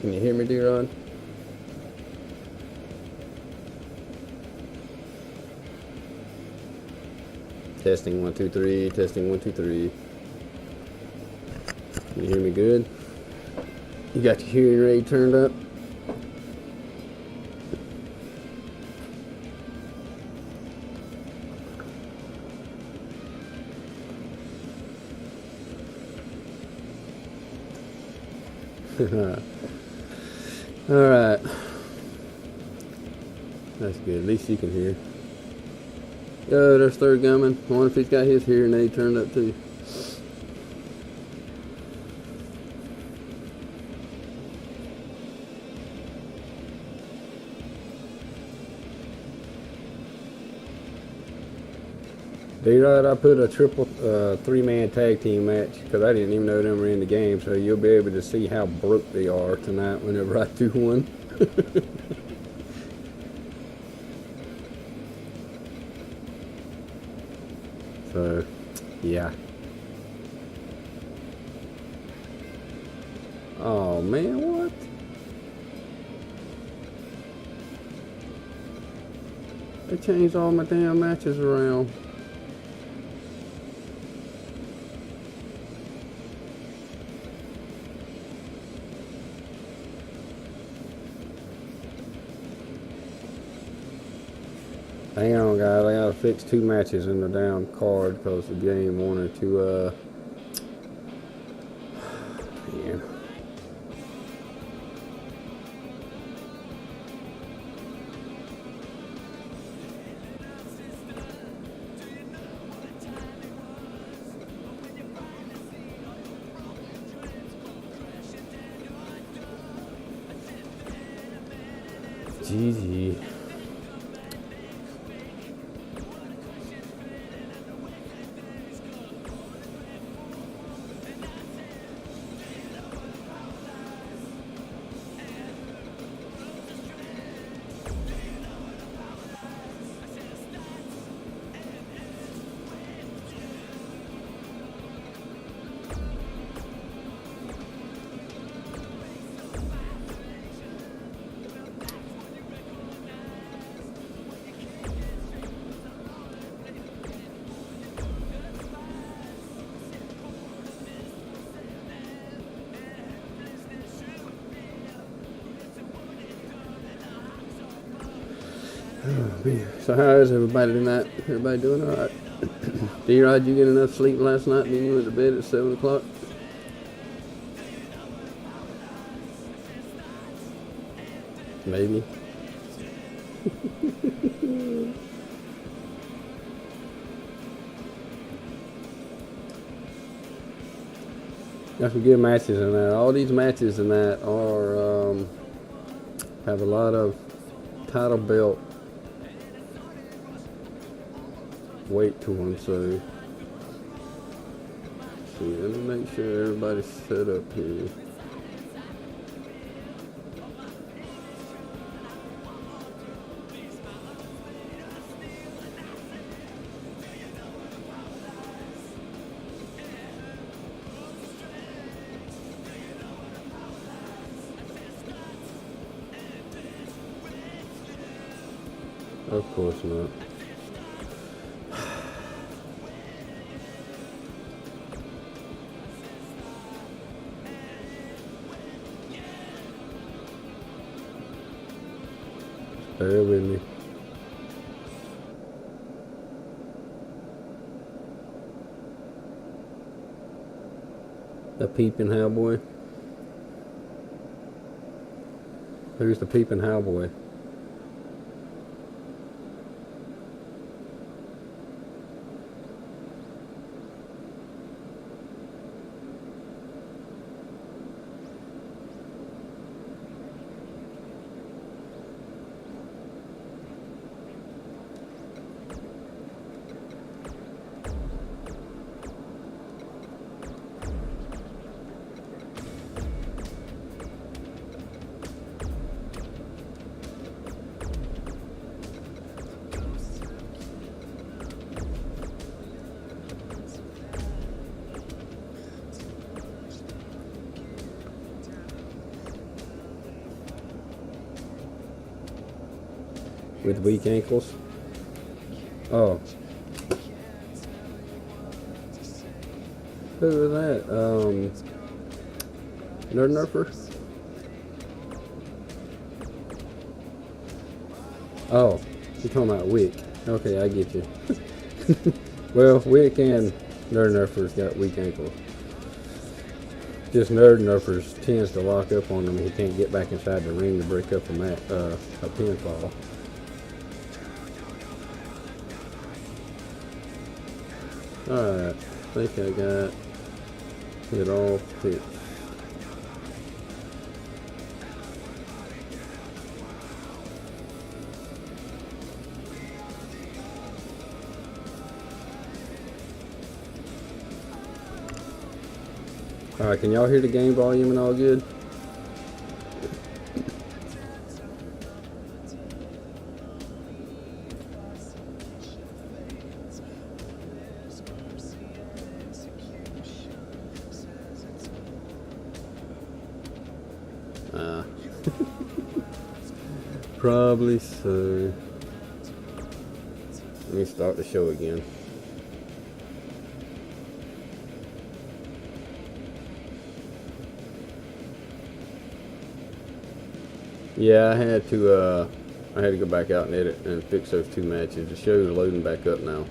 Can you hear me, D-Rod? Testing 1 2 3. Testing 1 2 3. Can you hear me good? You got your hearing aid turned up? Alright. That's good. At least you can hear. Yo, there's Third Gunman. I wonder if he's got his hearing aid turned up too. D-Rod, I put a triple three-man tag team match because I didn't even know them were in the game, so you'll be able to see how broke they are tonight whenever I do one. So, yeah. Oh man, what? They changed all my damn matches around. Hang on, guys. I gotta fix 2 matches in the down card because the game wanted to, man. GG. So how is everybody tonight? Everybody doing all right? D-Rod, you get enough sleep last night and then you went to bed at 7 o'clock? Maybe. Got some good matches in that. All these matches in that are have a lot of title belt weight to them, so let's see, let me make sure everybody's set up here. Of course not. Bear with me. The peeping cowboy. Who's the peeping cowboy? with weak ankles. Oh. Who was that? Nerd Nerfer? Oh, you're talking about Wick. Okay, I get you. Well, Wick and Nerd Nerfer's got weak ankles. Just Nerd Nerfer's tends to lock up on him. He can't get back inside the ring to break up a pinfall. Alright, I think I got it all fixed. Alright, can y'all hear the game volume and all good? Probably so. Let me start the show again. Yeah, I had to go back out and edit and fix those two matches. The show's loading back up now.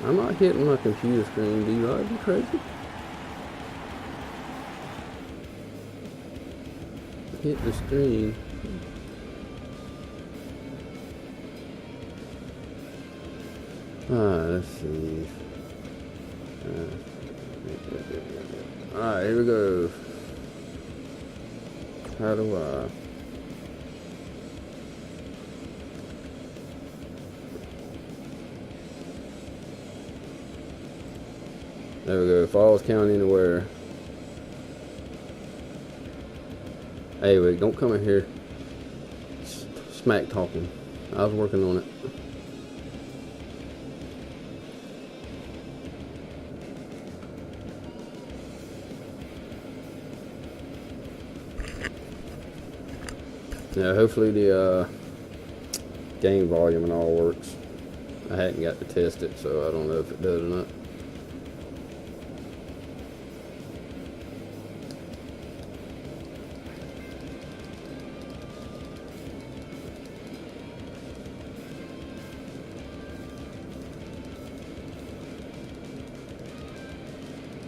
I'm not hitting my computer screen, dude. Are you crazy? Hit the screen. Let's see. Alright, here we go. How do I? There we go. Falls Count Anywhere. Hey, wait, don't come in here smack talking. I was working on it. Yeah, hopefully the game volume and all works. I hadn't got to test it, so I don't know if it does or not.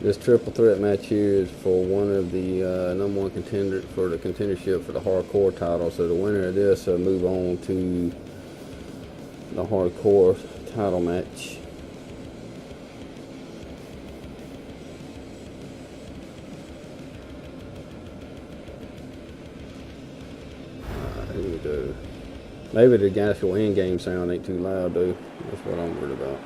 This triple threat match here is for one of the number one contender for the contendership for the hardcore title. So the winner of this will move on to the hardcore title match. Here we go. Maybe the actual in-game sound ain't too loud though. That's what I'm worried about.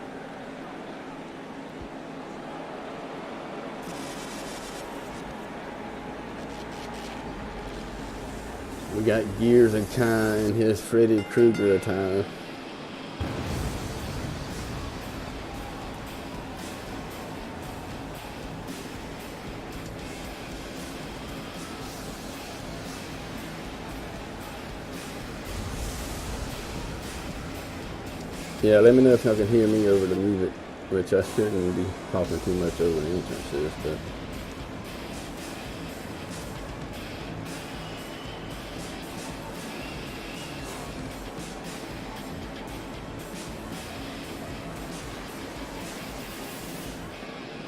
We got Gears and Kai in his Freddy Krueger attire. Yeah, let me know if y'all can hear me over the music, which I shouldn't be talking too much over the entrances, but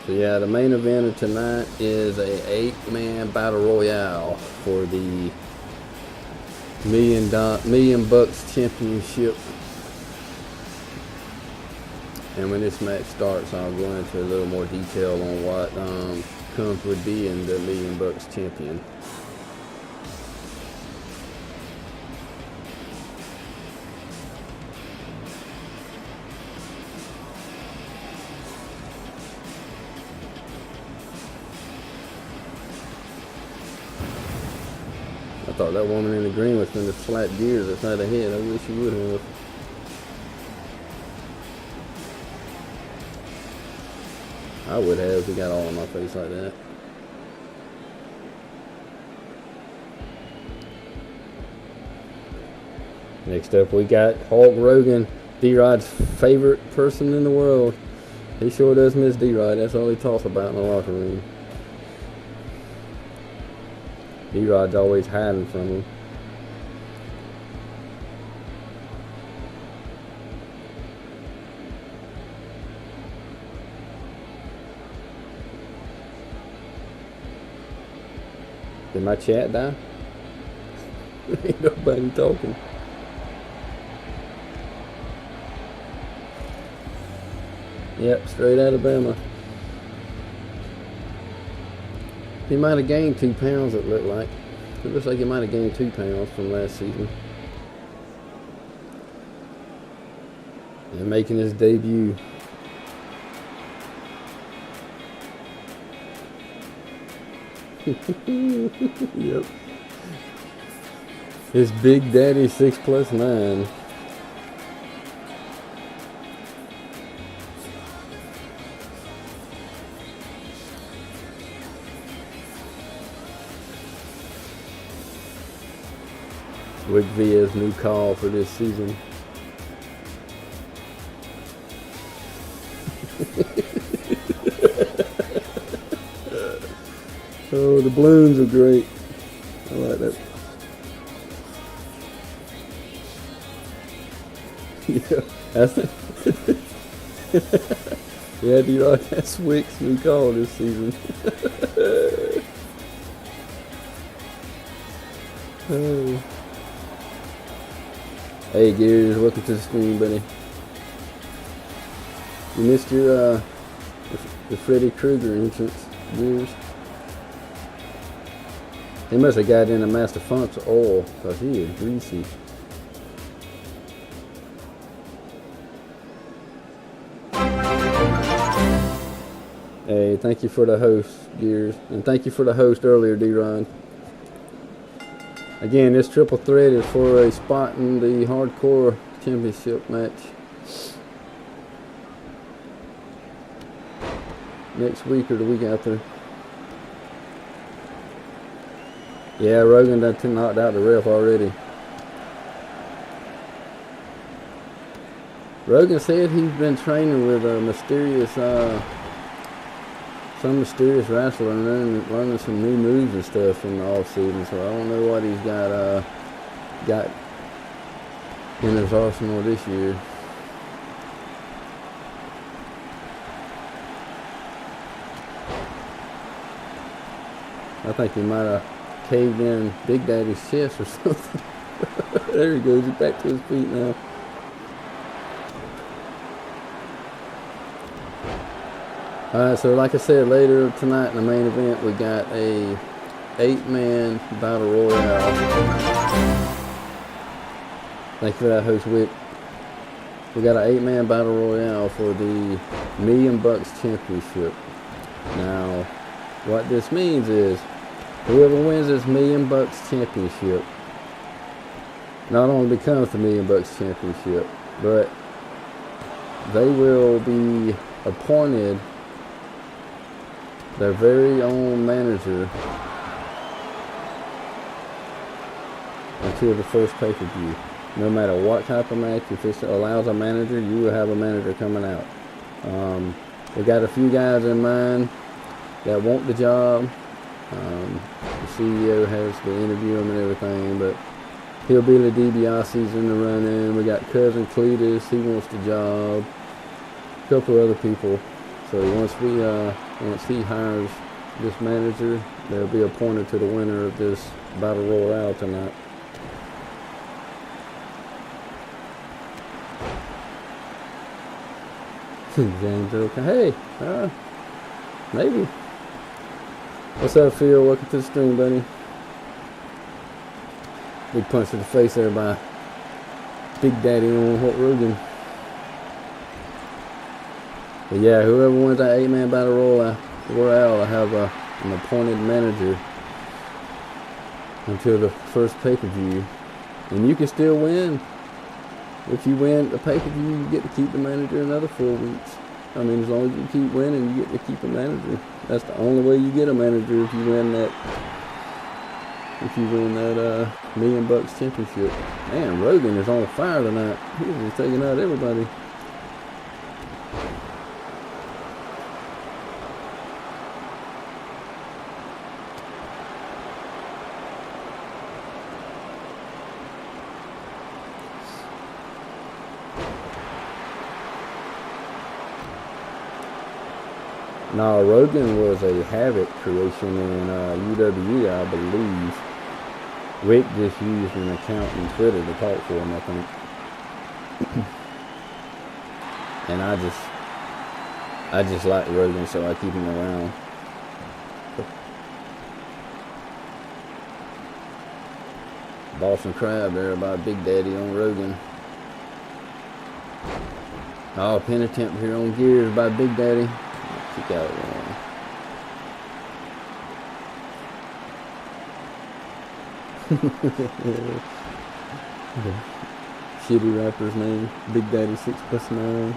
so yeah, the main event of tonight is a 8-man battle royale for the million bucks championship. And when this match starts, I'll go into a little more detail on what comes with being the $1 million champion. thought that woman in the green was going to slap gears upside the head. I wish she would have. I would have if he got all on my face like that. Next up, we got Hulk Hogan, D-Rod's favorite person in the world. He sure does miss D-Rod. That's all he talks about in the locker room. D-Rod's always hiding from him. Did my chat die? Ain't nobody talking. Yep, straight Alabama. He might have gained 2 pounds, it looked like. It looks like he might have gained 2 pounds from last season. And making his debut. Yep. His Big Daddy 6+9. Rick Villa's new call for this season. Oh, the balloons are great. I like that. Yeah, that's it. Yeah, D-Rod, that's Wick's new call this season. Oh. Hey Gears, welcome to the stream, buddy. You missed your the Freddy Krueger entrance, Gears. He must have got in a Master Funk's oil, because he is greasy. Hey, thank you for the host, Gears. And thank you for the host earlier, D-Ron. Again, this triple threat is for a spot in the Hardcore Championship match. Next week or the week after. Yeah, Rogan done knocked out the ref already. Rogan said he's been training with a mysterious, some mysterious wrestler and learning some new moves and stuff in the off season. So I don't know what he's got in his arsenal this year. I think he might have caved in Big Daddy's chest or something. There he goes. He's back to his feet now. Alright, so like I said, later tonight in the main event, we got a 8-man battle royale. Thank you for that, host Wick. We got an 8-man battle royale for the $1 Million Championship. Now, what this means is, whoever wins this $1 Million Championship not only becomes the $1 Million Championship, but they will be appointed their very own manager until the first pay-per-view. No matter what type of match, if it allows a manager, you will have a manager coming out. We got a few guys in mind that want the job. The CEO has to interview them and everything, but he'll be the DiBiase's in the run-in. We got Cousin Cletus, he wants the job. A couple other people. So once he hires this manager, they'll be appointed to the winner of this battle royale tonight. James, okay. Hey, maybe. What's up, Phil? Welcome to the stream, buddy. Big punch to the face there by Big Daddy on Hulk Hogan. But yeah, whoever wins that 8-man battle royale, I have an appointed manager. until the first pay-per-view. And you can still win. If you win the pay-per-view, you get to keep the manager another 4 weeks. I mean, as long as you keep winning, you get to keep a manager. That's the only way you get a manager, if you win that. If you win that $1 million championship. Man, Rogan is on fire tonight. He's taking out everybody. No, Rogan was a Havoc creation in UWE, I believe. Wick just used an account on Twitter to talk for him, I think. And I just like Rogan, so I keep him around. Boston Crab there by Big Daddy on Rogan. Oh, pin attempt here on Gears by Big Daddy. Kick out one. Shitty rapper's name, Big Daddy 6+9.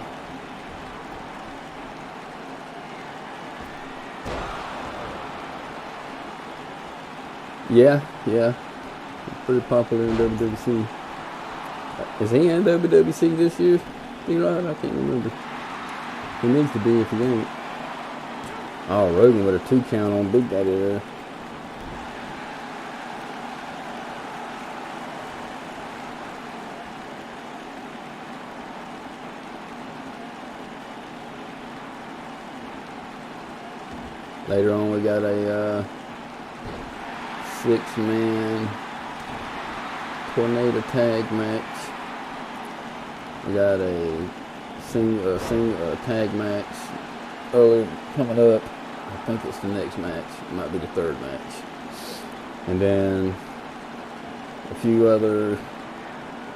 Yeah. Pretty popular in WWC. Is he in WWC this year? Right? I can't remember. He needs to be if he ain't. Oh, Rogan with a 2 count on Big Daddy there. Later on, we got a 6-man tornado tag match. We got a single tag match coming up. I think it's the next match. It might be the 3rd match. And then a few other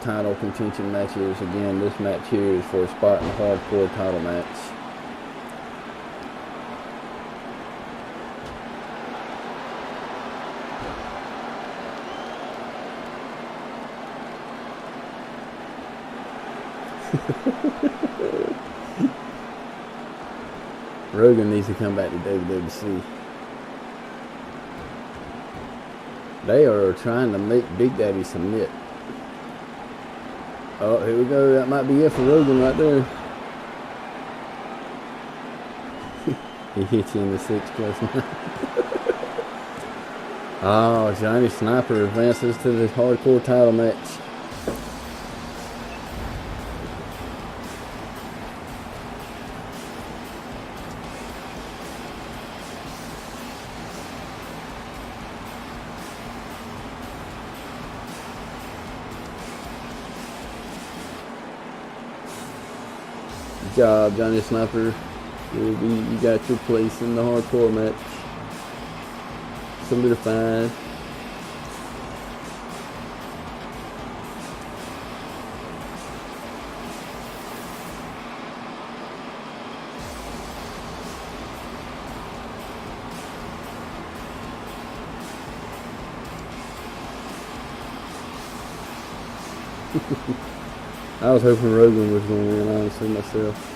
title contention matches. Again, this match here is for a spot in the hardcore title match. Rogan needs to come back to WWC. They are trying to make Big Daddy submit. Oh, here we go. That might be it for Rogan right there. He hit you in the 6+9. Oh, Johnny Sniper advances to the hardcore title match. Good job, Johnny Sniper. You got your place in the hardcore match solidified. I was hoping Rogan was going to win, honestly, myself.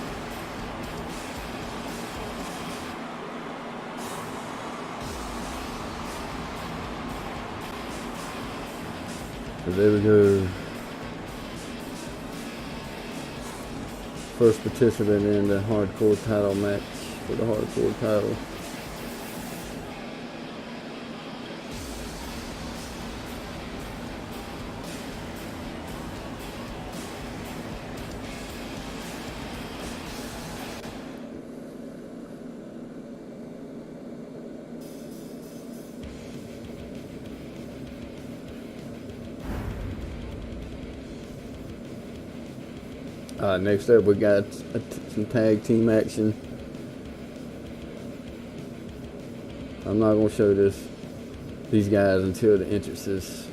But there we go. First participant in the hardcore title match for the hardcore title. Next up, we got some tag team action. I'm not going to show these guys until the entrances.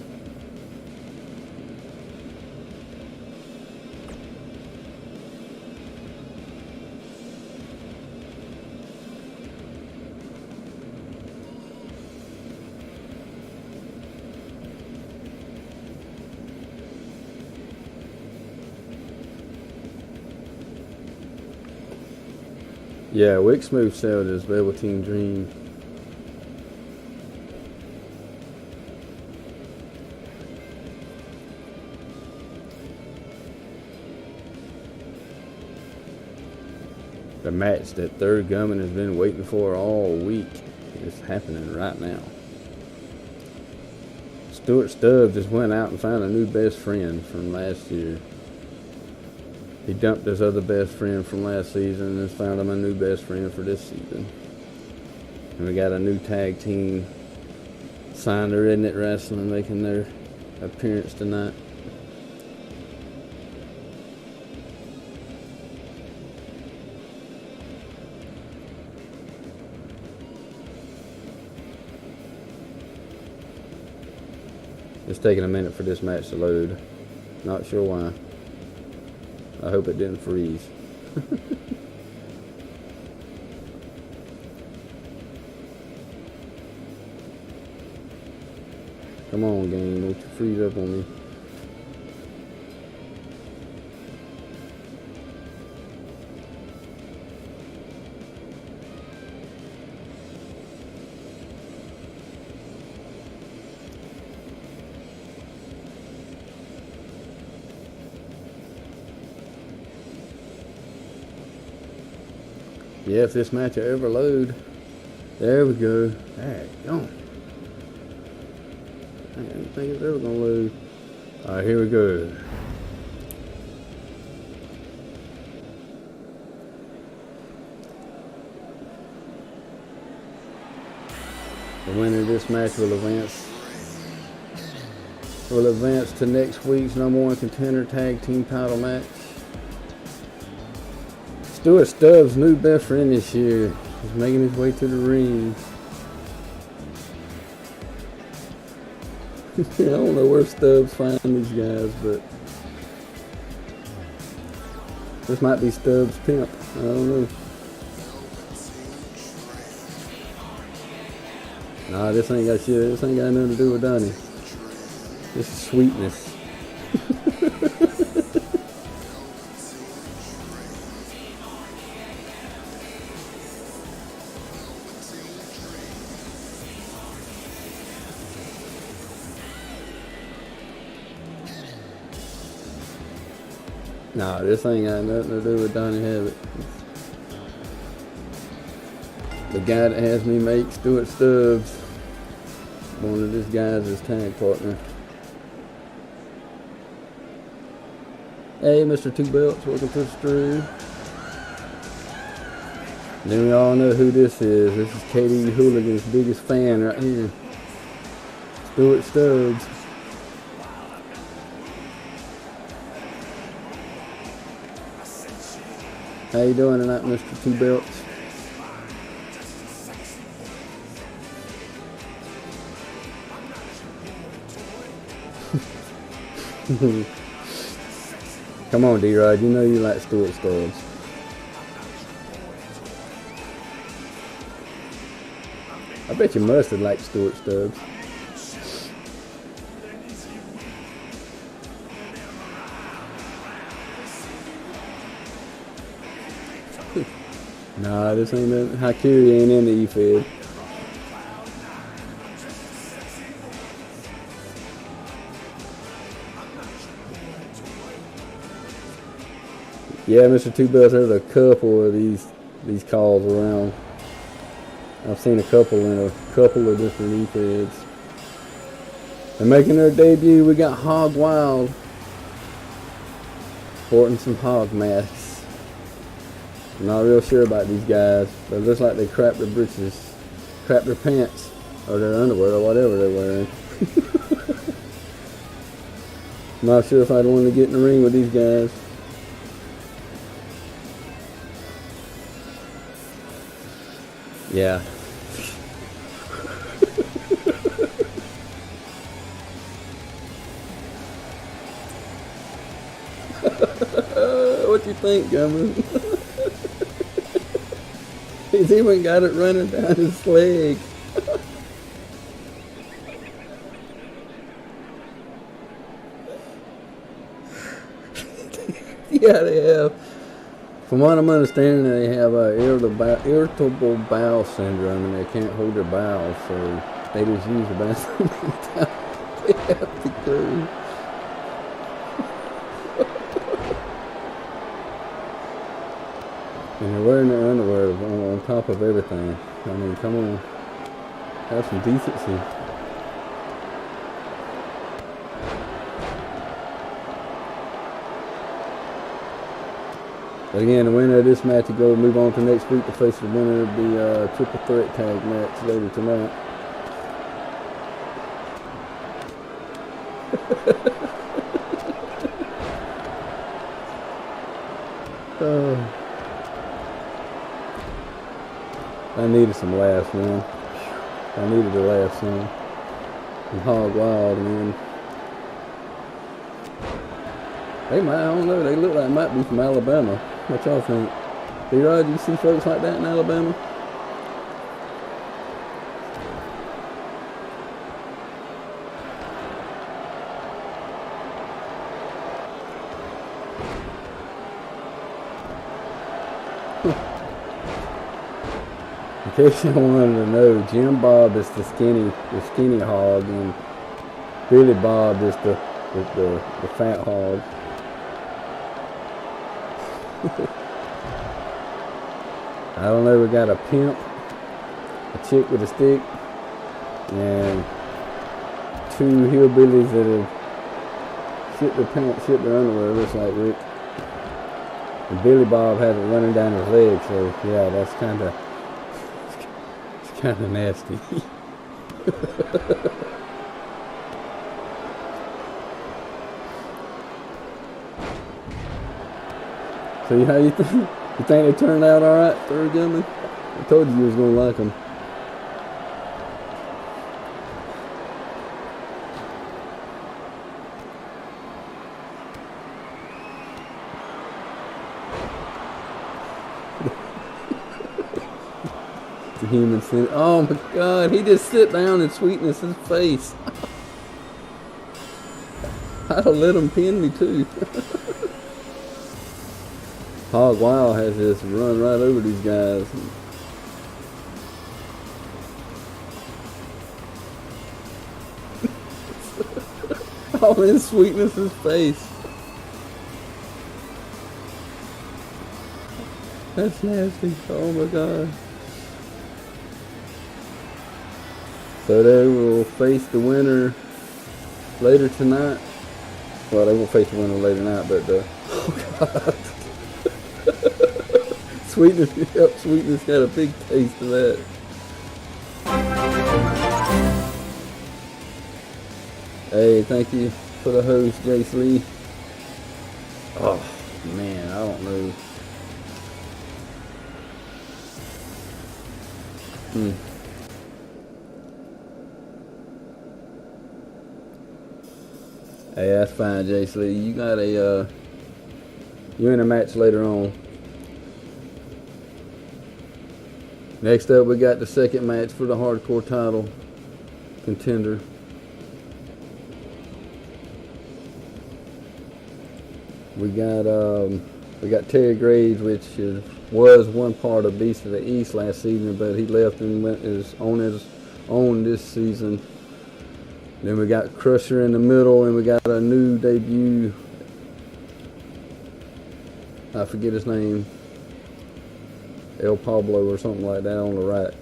Yeah, Wick Smooth sold his Velveteen Dream. The match that Third Gunman has been waiting for all week is happening right now. Stuart Stubbs just went out and found a new best friend from last year. He dumped his other best friend from last season and has found him a new best friend for this season. And we got a new tag team signed to Redneck Rasslin making their appearance tonight. It's taking a minute for this match to load. Not sure why. I hope it didn't freeze. Come on, game. Don't you freeze up on me. Yeah, if this match will ever load. There we go. Daggone. I didn't think it's ever gonna load. Alright, here we go. The winner of this match will advance to next week's #1 contender tag team title match. Stuart Stubbs' new best friend this year is making his way to the ring. I don't know where Stubbs finds these guys, but this might be Stubbs' pimp. I don't know. Nah, this ain't got shit. This ain't got nothing to do with Donnie. This is sweetness. Nah, this ain't got nothing to do with Donnie Habit. The guy that has me make Stuart Stubbs one of this guys' tag partner. Hey, Mr. Two Belts, welcome to the stream. Then we all know who this is. This is KD Hooligan's biggest fan right here. Stuart Stubbs. How you doing tonight, Mr. Two Belts? Come on, D-Rod. You know you like Stuart Stubbs. I bet you must have liked Stuart Stubbs. Nah, this ain't nothing. Haikiri ain't in the E-Fed. Yeah, Mr. Two Bells, there's a couple of these calls around. I've seen a couple in a couple of different E-Feds. And making their debut, we got Hog Wild sporting some hog masks. I'm not real sure about these guys, but it looks like they crap their britches, crap their pants, or their underwear, or whatever they're wearing. I'm not sure if I'd want to get in the ring with these guys. Yeah. What you think, Gummer? He's even got it running down his leg. Yeah, they have. From what I'm understanding, they have irritable bowel syndrome and they can't hold their bowels, so they just use the bathroom anytime they have to go. And they're wearing their underwear on top of everything. I mean, come on. Have some decency. But again, the winner of this match will move on to next week to face the winner of the triple threat tag match later tonight. I needed some laughs, man. I needed to laugh some. And Hog Wild, man. They might, I don't know, they look like they might be from Alabama. What y'all think? D-Rod, you see folks like that in Alabama? In case you wanted to know, Jim Bob is the skinny hog, and Billy Bob is the fat hog. I don't know, we got a pimp, a chick with a stick, and two hillbillies that have shit their pants, shit their underwear, looks like Rick. And Billy Bob had it running down his leg, so yeah, that's kind of nasty. So how you think? You think they turned out all right, third gentleman? I told you was gonna like them. The human sin. Oh my God! He just sit down and sweetness his face. I'd have let him pin me too. Hog Wild has this run right over these guys. All in Sweetness's face. That's nasty. Oh my God. So they will face the winner later tonight. Well, they won't face the winner later tonight, but oh God. Sweetness got a big taste of that. Hey, thank you for the host, Jace Lee. Oh, man, I don't know. Hey, that's fine, Jace Lee. You got you're in a match later on. Next up, we got the second match for the hardcore title contender. We got Terry Graves, which was one part of Beast of the East last season, but he left and went on his own this season. Then we got Crusher in the middle, and we got a new debut. I forget his name. El Pablo or something like that on the right.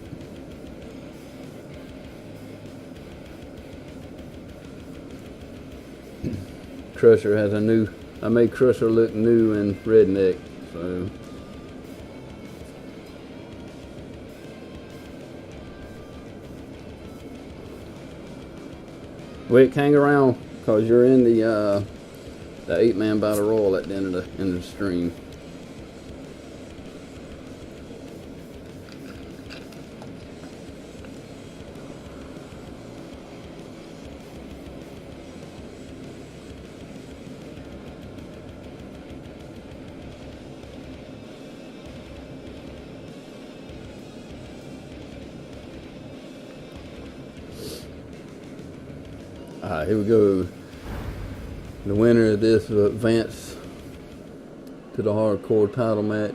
Crusher has a new, I made Crusher look new and redneck, so. Wick, hang around, cause you're in the 8-man battle royal at the end of the stream. Alright, here we go. The winner of this will advance to the hardcore title match.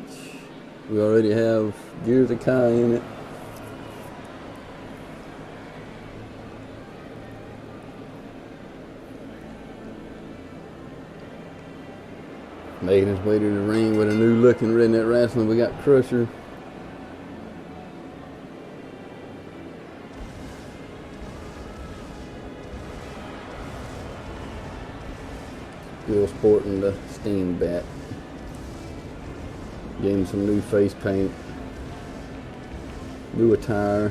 We already have Gears of Kai in it. Making his way to the ring with a new looking Redneck Rasslin. We got Crusher. Still sporting the steam bat. Gave him some new face paint. New attire.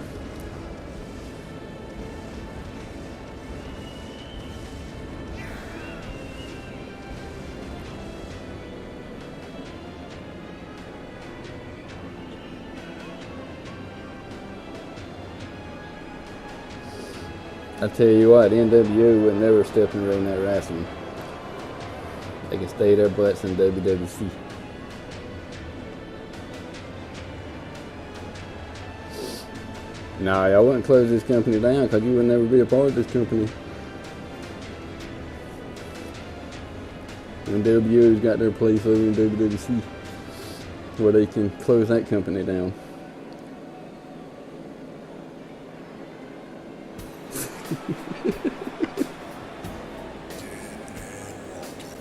I tell you what, NWO would never step in Redneck Rasslin. They can stay their butts in WWC. Nah, y'all wouldn't close this company down because you would never be a part of this company. NWO's got their place over in WWC where they can close that company down.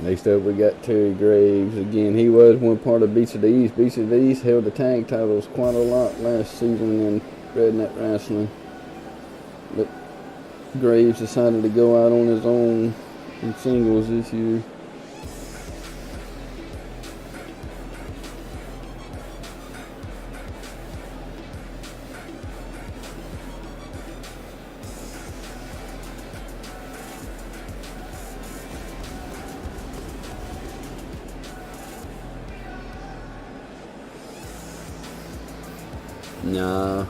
Next up we got Terry Graves. Again, he was one part of Beast of the East. Beast of the East held the tag titles quite a lot last season in Redneck Rasslin. But Graves decided to go out on his own in singles this year. Nah.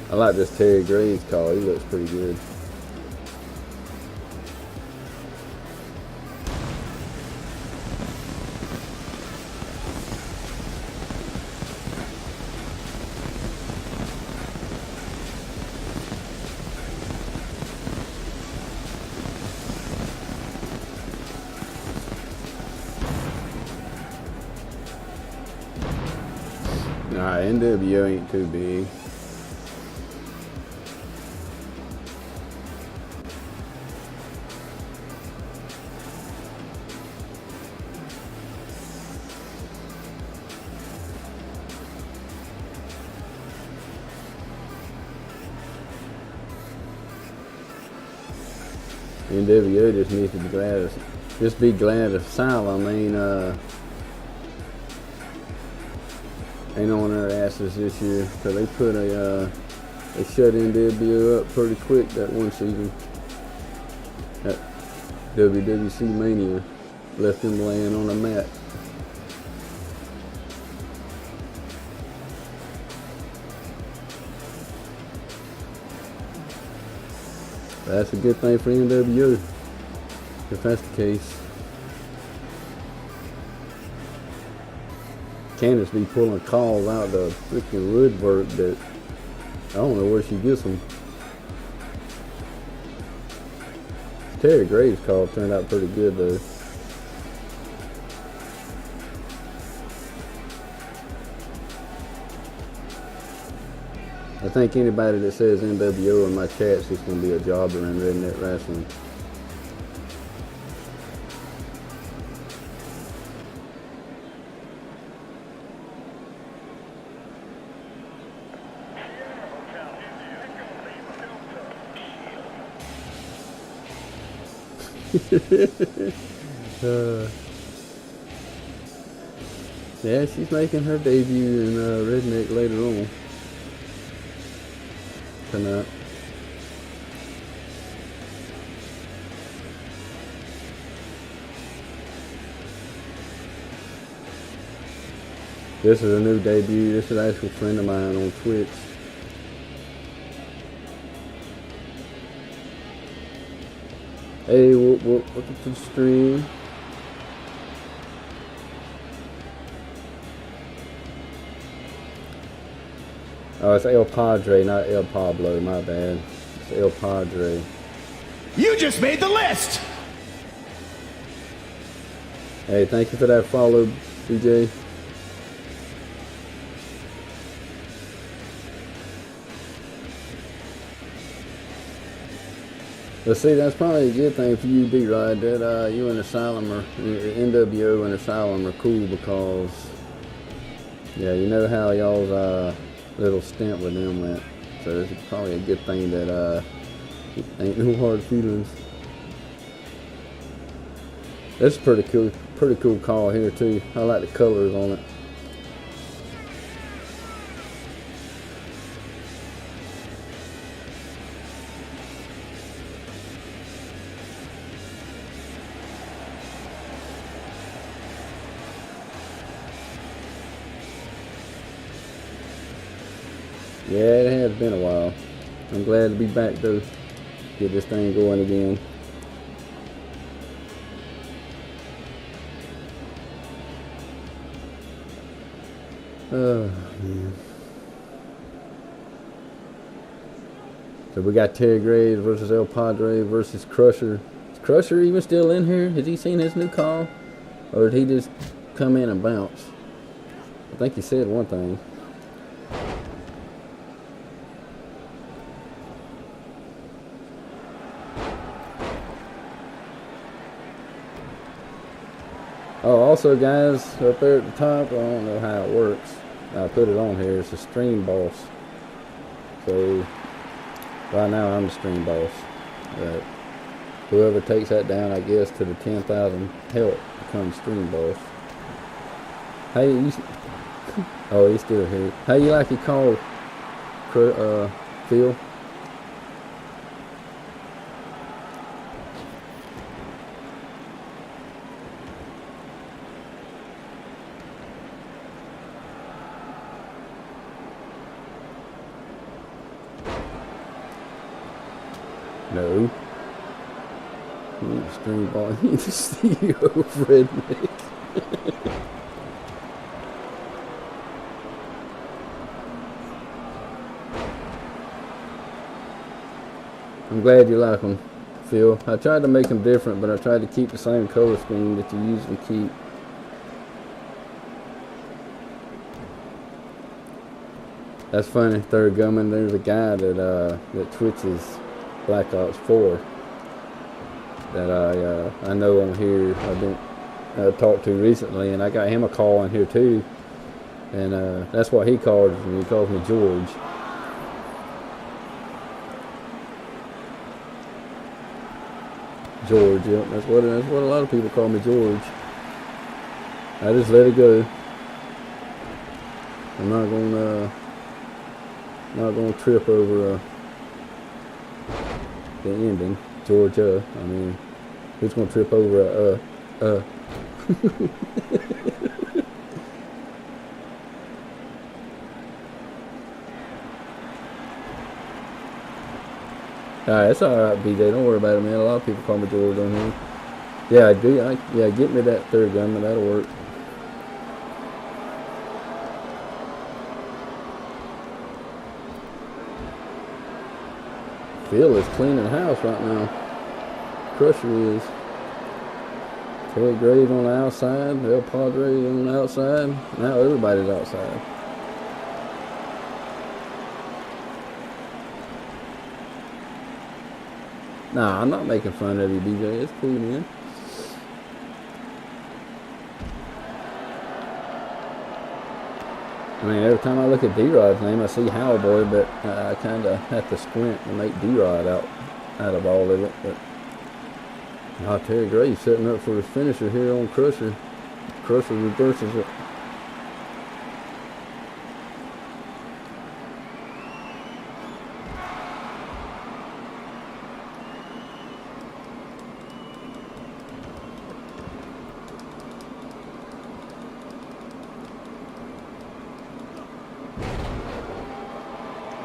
I like this Terry Graves call. He looks pretty good. Nah, NWO ain't too big. NWO just needs to be glad Asylum ain't on their asses this year, because they shut NWO up pretty quick that one season. That WWC Mania left them laying on a mat. That's a good thing for NWO, if that's the case. Candace be pulling calls out the freaking woodwork that I don't know where she gets them. Terry Graves' call turned out pretty good though. I think anybody that says NWO in my chat's just going to be a jobber in Redneck Rasslin. Yeah, she's making her debut in Redneck later on tonight. This is a new debut. This is an actual friend of mine on Twitch. Hey, welcome to the stream. Oh, it's El Padre, not El Pablo, my bad. It's El Padre. You just made the list! Hey, thank you for that follow, BJ. But see, that's probably a good thing for you, D-Rod, that you and Asylum or NWO and Asylum are cool because, yeah, you know how y'all's little stint with them went. So it's probably a good thing that ain't no hard feelings. This is pretty cool car here too. I like the colors on it. Yeah, it has been a while. I'm glad to be back though. Get this thing going again. Oh man. So we got Terry Graves versus El Padre versus Crusher. Is Crusher even still in here? Has he seen his new call? Or did he just come in and bounce? I think he said one thing. Oh, also guys, up there at the top, I don't know how it works. I put it on here, it's a stream boss. So, right now I'm the stream boss. But whoever takes that down, I guess, to the 10,000 help becomes stream boss. Hey, you, oh, he's still here. How you like your call, Phil? No. You need to stream ball. You need the CEO of Redneck. I'm glad you like them, Phil. I tried to make them different, but I tried to keep the same color scheme that you usually keep. That's funny, Third Gunman. There's a guy that twitches Black Ops 4 that I know on here. I've been talked to recently, and I got him a call on here too. And that's what he calls me. He calls me George. George, yeah, that's what a lot of people call me, George. I just let it go. I'm not gonna trip over the ending, Georgia. I mean, who's gonna trip over Alright, it's alright, BJ. Don't worry about it, man. A lot of people call me George on here. Yeah, I do. Yeah, get me that Third Gunman. That'll work. Phil is cleaning the house right now. Crusher is. Terry Graves on the outside. El Padre on the outside. Now everybody's outside. Nah, I'm not making fun of you, BJ. It's cool, man. I mean, every time I look at D-Rod's name, I see Howboy, but I kind of have to squint to make D-Rod out of all of it. But Terry Graves setting up for his finisher here on Crusher. Crusher reverses it.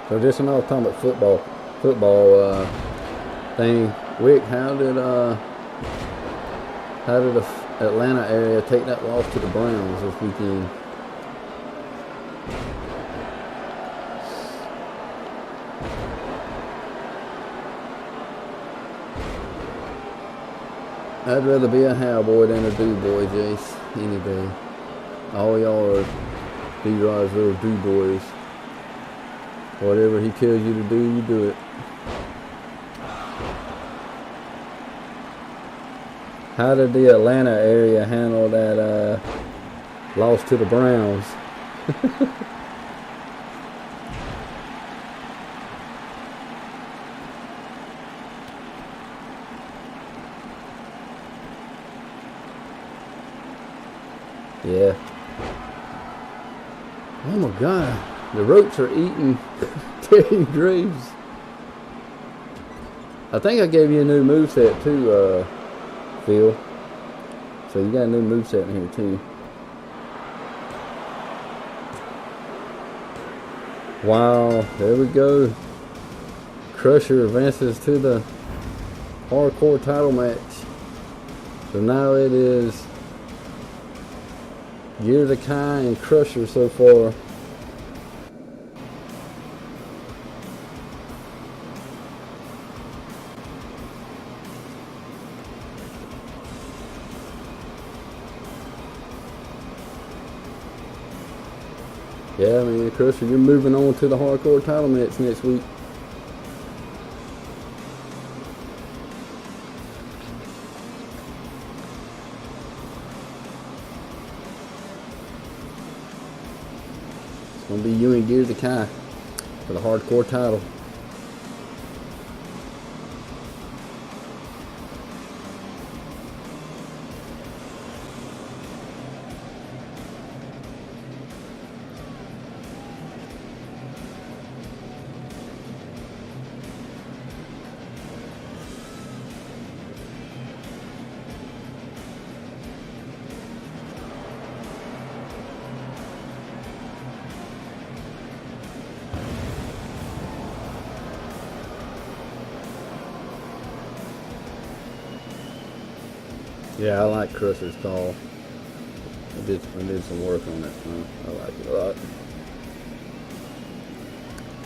So just another talking about football thing. Wick, how did the Atlanta area take that loss to the Browns this weekend? I'd rather be a cowboy than a do-boy, Jace, any day. All y'all are D-Rod's little do-boys. Whatever he tells you to do, you do it. How did the Atlanta area handle that loss to the Browns? Yeah. Oh my God. The ropes are eating Teddy Graves. I think I gave you a new moveset too, Phil. So you got a new moveset in here too. Wow, there we go. Crusher advances to the hardcore title match. So now it is Gear the Kai and Crusher so far. Yeah, I mean, Crusher, you're moving on to the hardcore title match next week. It's going to be you and Gear the Kai for the hardcore title. Yeah, I like Crusher's call. I did some work on it. I like it a lot.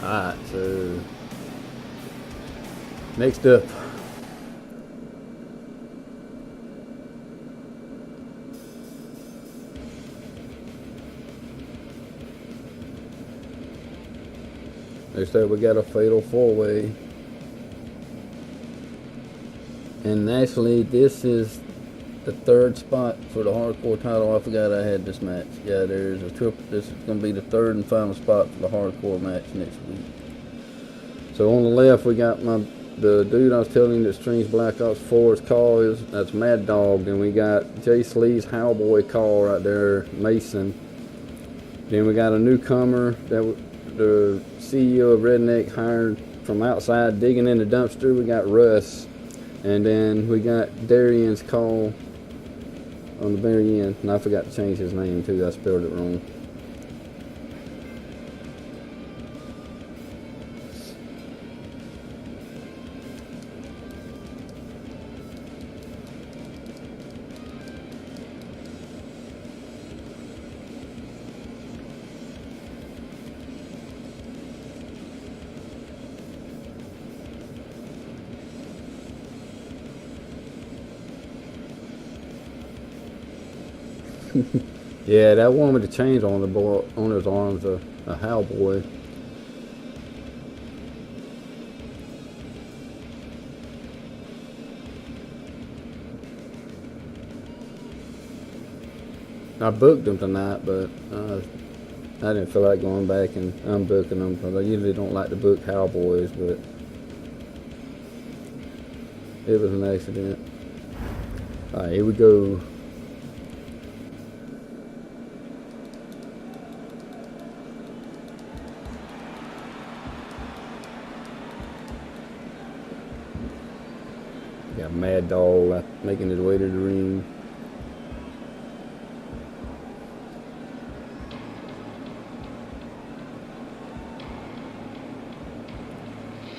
Alright, so next up, we got a fatal 4-way. And actually, this is the third spot for the hardcore title. I forgot I had this match. Yeah, there's a triple. This is going to be the third and final spot for the hardcore match next week. So on the left, we got the dude I was telling you that streams Black Ops 4's call that's Mad Dog. Then we got Jace Lee's Howboy call right there, Mason. Then we got a newcomer that the CEO of Redneck hired from outside digging in the dumpster. We got Russ. And then we got Darian's call on the very end. And I forgot to change his name too. I spelled it wrong. Yeah, that one with the chains on the boy on his arms, a cowboy. I booked them tonight, but I didn't feel like going back and unbooking them because I usually don't like to book cowboys, but it was an accident. All right, here we go. Got Mad Dog making his way to the ring.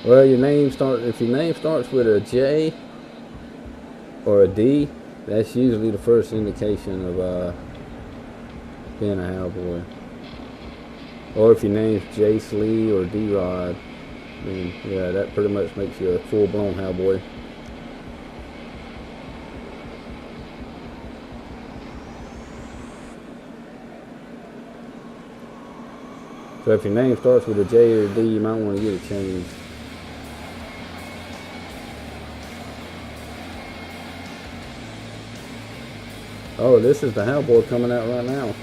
Well, if your name starts with a J or a D, that's usually the first indication of being a cowboy. Or if your name's Jace Lee or D-Rod, then yeah, that pretty much makes you a full-blown cowboy. So if your name starts with a J or a D, you might want to get it changed. Oh, this is the Howboy coming out right now.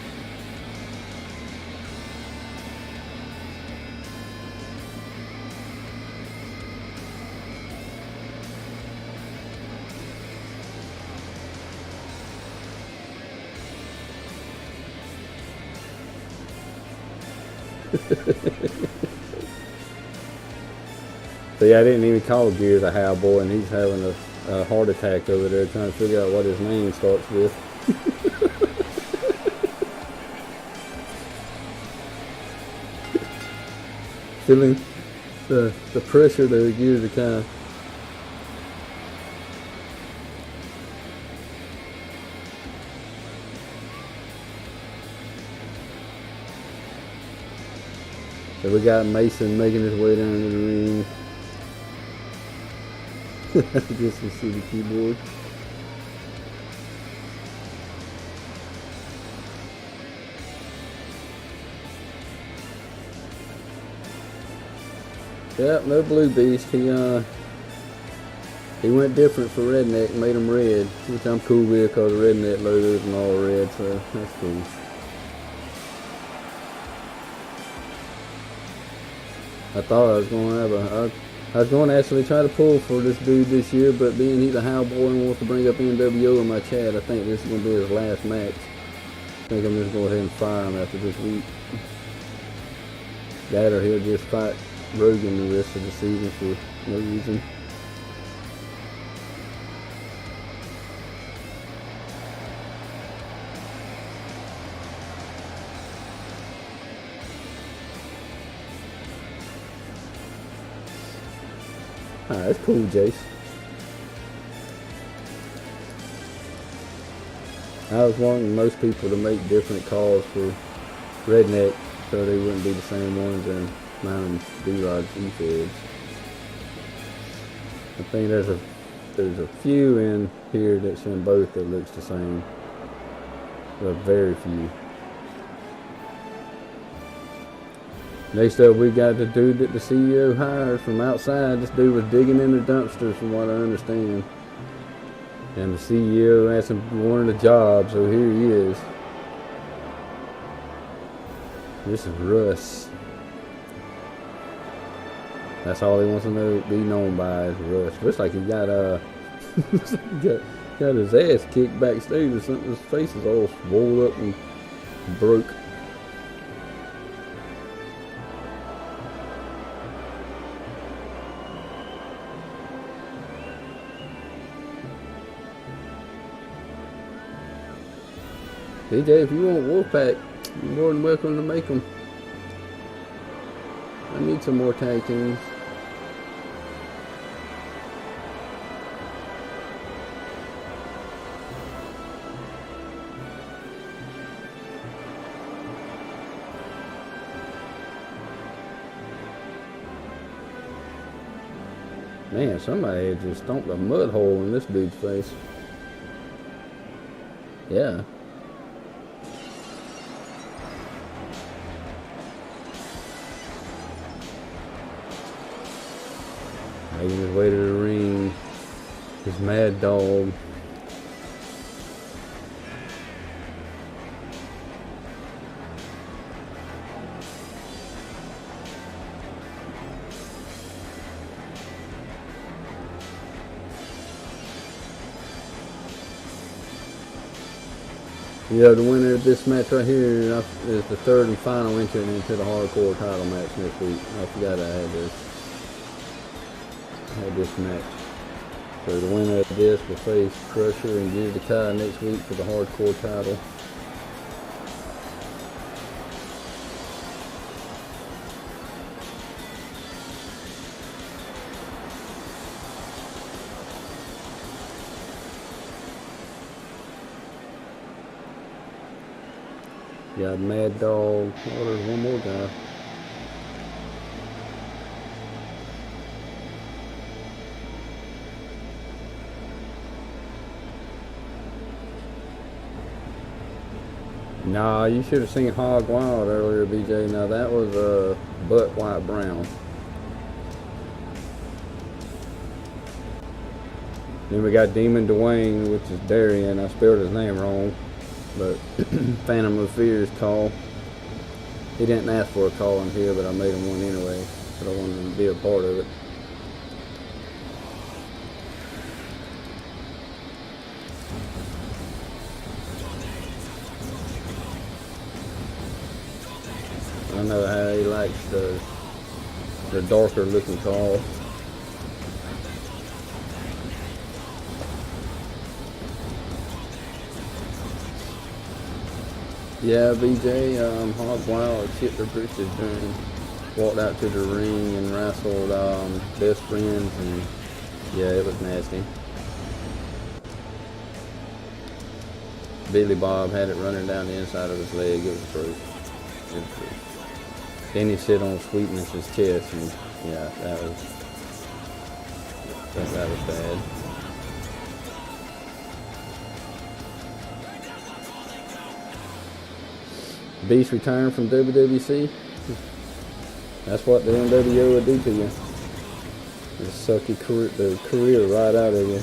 See, I didn't even call Gears a Howboy, and he's having a heart attack over there trying to figure out what his name starts with. Feeling the pressure to Gears to kind of. So we got Mason making his way down to the ring. Just to see the keyboard. Yep, no Blue Beast. He went different for Redneck, made him red, which I'm cool with because the Redneck logo's and all red, so that's cool. I thought I was going to have I was going to actually try to pull for this dude this year, but being he's a Howboy and wants to bring up NWO in my chat, I think this is going to be his last match. I think I'm just going to go ahead and fire him after this week. That or he'll just fight Rogan the rest of the season for no reason. Alright, that's cool, Jace. I was wanting most people to make different calls for Redneck so they wouldn't be the same ones and mine and D-Rod's E-Feds. I think there's a few in here that's in both that looks the same. But very few. Next up, we got the dude that the CEO hired from outside. This dude was digging in the dumpsters, from what I understand. And the CEO asked him for one of the jobs, so here he is. This is Russ. That's all he wants to know, be known by is Russ. Looks like he got got his ass kicked backstage or something. His face is all swole up and broke. DJ, if you want Wolfpack, you're more than welcome to make them. I need some more tag teams. Man, somebody had just stomped a mud hole in this dude's face. Yeah. Making his way to the ring, his Mad Dog. Yeah, the winner of this match right here is the third and final entrant into the hardcore title match next week. I forgot I had this match. So the winner of this will face Crusher and Gear the Kai next week for the hardcore title. Got Mad Dog. Oh, there's one more guy. Nah, you should have seen Hog Wild earlier, BJ. Now that was a butt white brown. Then we got Demon Dwayne, which is Darian. I spelled his name wrong, but Phantom of Fear's call. He didn't ask for a call in here, but I made him one anyway, but I wanted him to be a part of it. I know how he likes the darker looking calls. Yeah, BJ, Hog Wild chipped their britches during, walked out to the ring and wrestled best friends, and yeah, it was nasty. Billy Bob had it running down the inside of his leg. It was brutal. Then he sit on Sweetness's chest, and yeah, that was bad. Beast retiring from WWC. That's what the NWO would do to you. Just suck your career right out of you.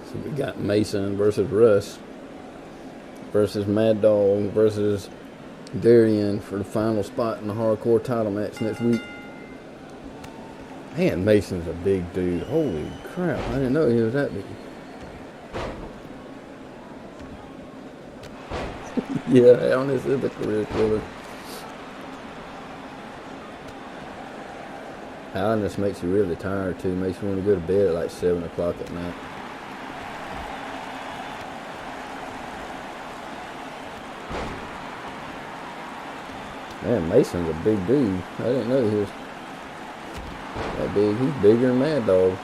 So we got Mason versus Russ versus Mad Dog versus Darian for the final spot in the hardcore title match next week. Man, Mason's a big dude. Holy crap, I didn't know he was that big. Yeah, Honest is a career killer. Honest makes you really tired too. Makes you want to go to bed at like 7 o'clock at night. Man, Mason's a big dude. I didn't know he was that big. He's bigger than Mad Dog.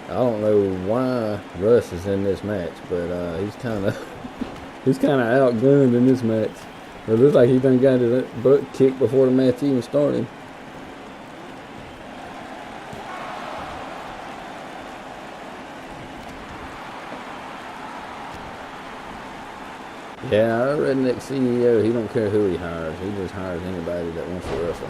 I don't know why Russ is in this match, but he's kind of outgunned in this match. It looks like he done got his butt kicked before the match even started. Yeah, our Redneck CEO, he don't care who he hires. He just hires anybody that wants to wrestle.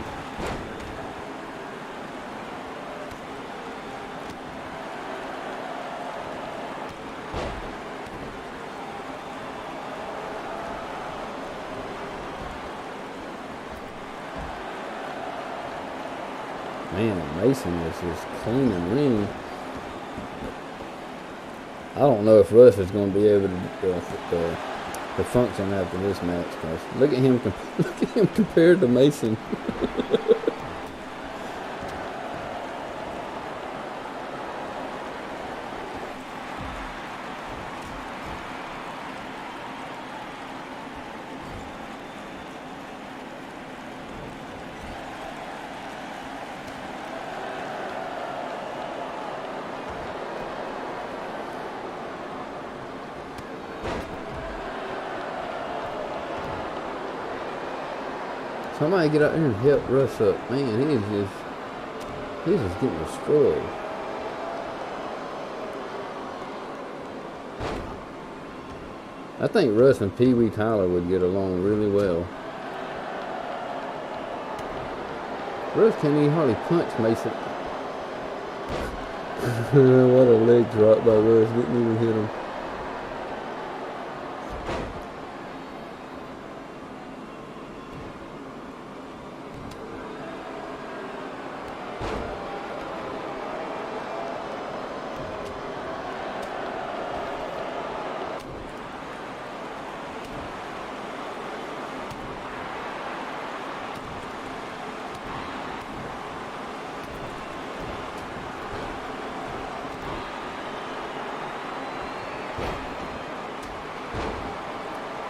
Man, Mason is just clean and ring. I don't know if Russ is going to be able to function after this match. Cause look at him compared to Mason. Somebody get out there and help Russ up. Man, he's just getting destroyed. I think Russ and Pee Wee Tyler would get along really well. Russ can't even hardly punch Mason. What a leg drop by Russ. Didn't even hit him.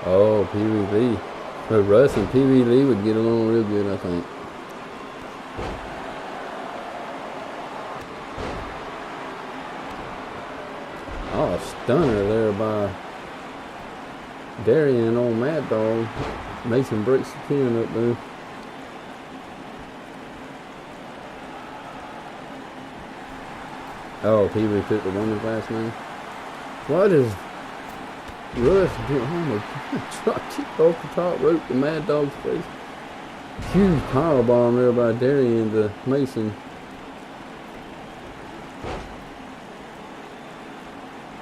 Oh, Pee Wee Lee. But Russ and Pee Wee Lee would get along real good, I think. stunner there by Darian on Mad Dog. Mason breaks the pin up there. Oh, Pee Wee took the winner's last name. What is Russ doing? Oh my God! Drop kick off the top rope to Mad Dog's face. Huge power bomb there by Darian to Mason.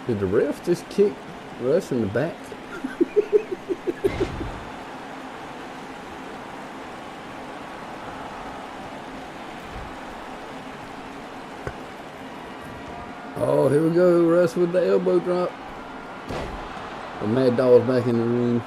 Did the ref just kick Russ in the back? Oh, here we go. Russ with the elbow drop. The Mad Dog's back in the ring.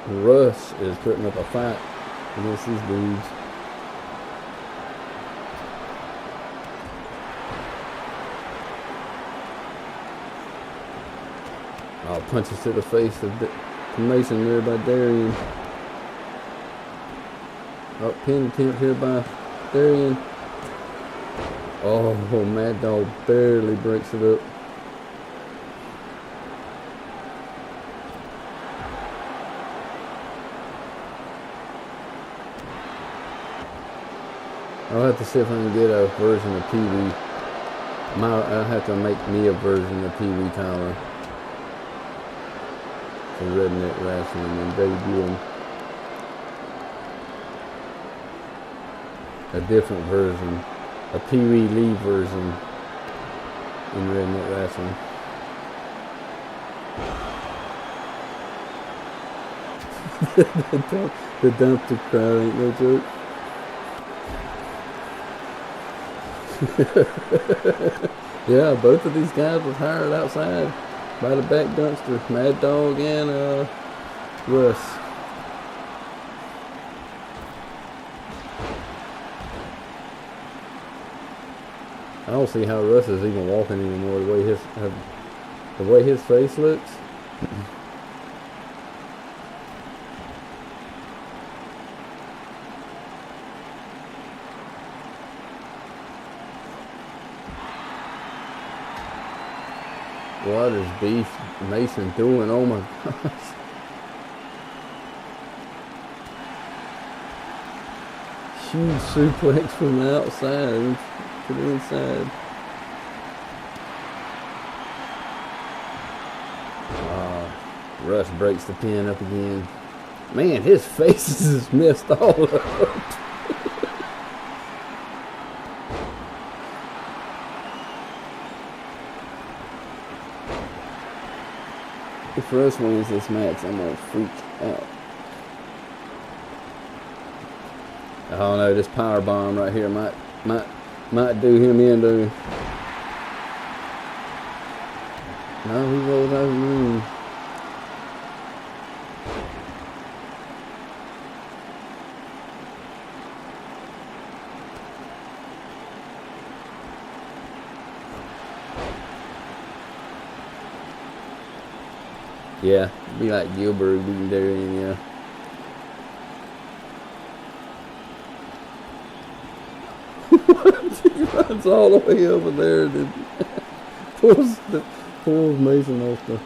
Russ is putting up a fight against these dudes. Oh, punches to the face of Mason there by Darian. Oh, pin attempt here by Darian. Oh, Mad Dog barely breaks it up. I'll have to see if I can get a version of Pee Wee. I'll have to make me a version of Pee Wee Tyler for Redneck Rasslin and debut him. A different version, a Pee Wee Lee version in Redneck Rasslin. The dumpster crowd ain't no joke. Yeah, both of these guys was hired outside by the back dumpster. Mad Dog and Russ. I don't see how Russ is even walking anymore. The way his face looks. What is Beef Mason doing? Oh my gosh. Huge suplex from the outside to the inside. Russ breaks the pin up again. Man, his face is messed all up. If Russ wins this match, I'm gonna freak out. I don't know, this power bomb right here might do him in though. No, he rolled out of the ring. Yeah, be like Gilbert beating Darian, yeah. He runs all the way over there and pulls Mason off the...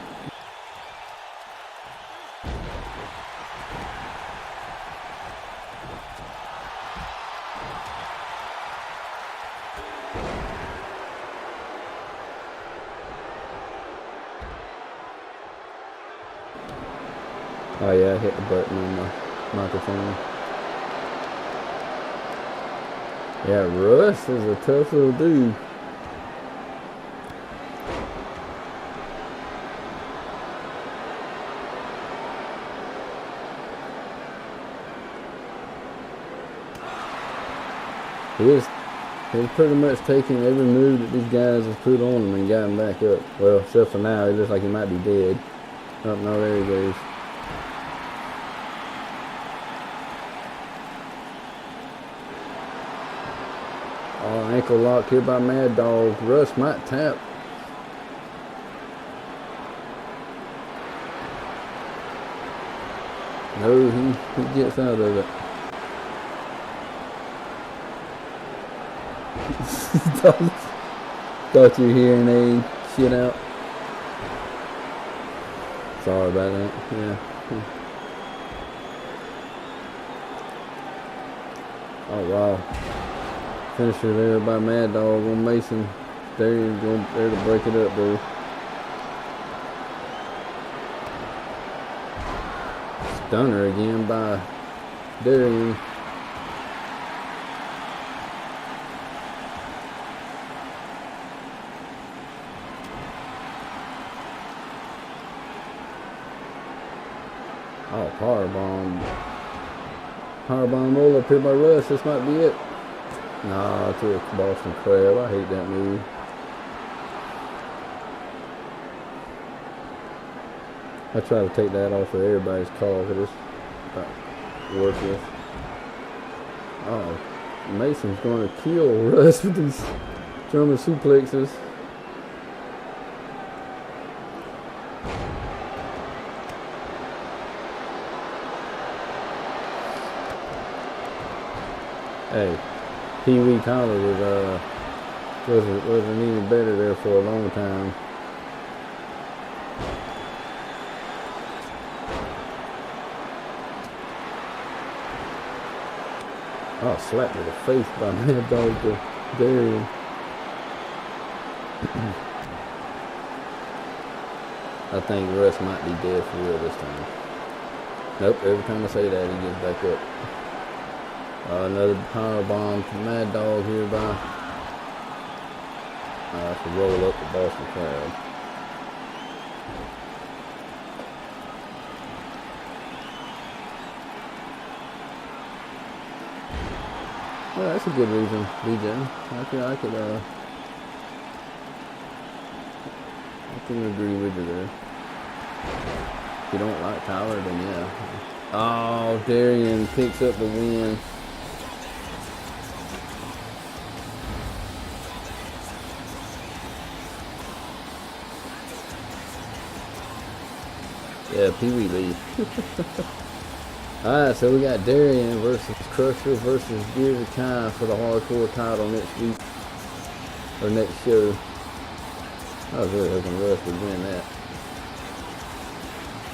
Oh yeah, I hit the button on the microphone. Yeah, Russ is a tough little dude. He's pretty much taking every move that these guys have put on him and got him back up. Well, except for now, it looks like he might be dead. Oh no, there he goes. Oh, ankle lock here by Mad Dog. Russ might tap No, he gets out of it. Thought your hearing aid shit out. Sorry about that. Yeah. Oh wow. Finisher there by Mad Dog on Mason. Darian going there to break it up though. Stunner again by Darian. Oh, powerbomb roll up here by Russ. This might be it. Nah, to a Boston Crab. I hate that move. I try to take that off of everybody's call because it's about worthless. Oh, Mason's going to kill Russ with these German suplexes. Hey, Pee Wee Collar wasn't any better there for a long time. Oh, slapped to the face by Mad Dog to Darian. I think Russ might be dead for real this time. Nope, every time I say that, he gets back up. Another power bomb to Mad Dog here by to roll up the Boston Crab. Well, that's a good reason, BJ. I can agree with you there. If you don't like Tyler, then yeah. Oh, Darian picks up the win. Yeah, Pee Wee Lee. Alright, so we got Darian versus Crusher versus Gears of Time for the hardcore title next week. Or next show. I was really hoping Russ would win that.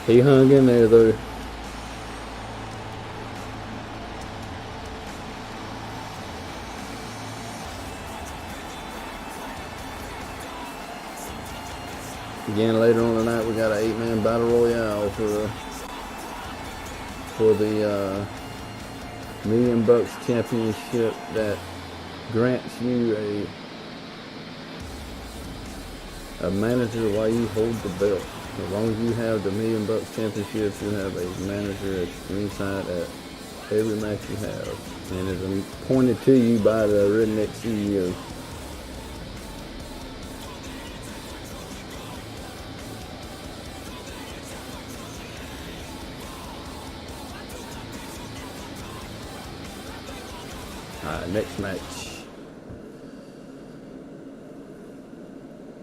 He hung in there though. Again, later on tonight, we got an 8-man battle royale for the $1 million championship that grants you a manager while you hold the belt. As long as you have the $1 million championships, you have a manager at ringside at every match you have, and it's appointed to you by the Redneck CEO. Alright, next match.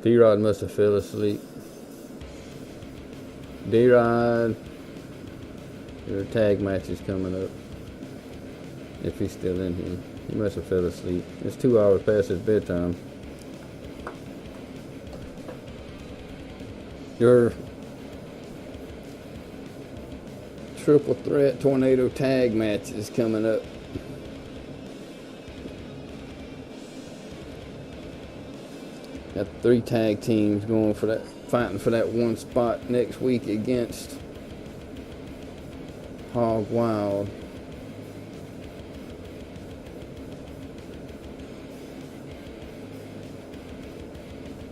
D-Rod must have fell asleep. D-Rod, your tag match is coming up. If he's still in here. He must have fell asleep. It's 2 hours past his bedtime. Your triple threat tornado tag match is coming up. Got 3 tag teams going for that, fighting for that one spot next week against Hog Wild.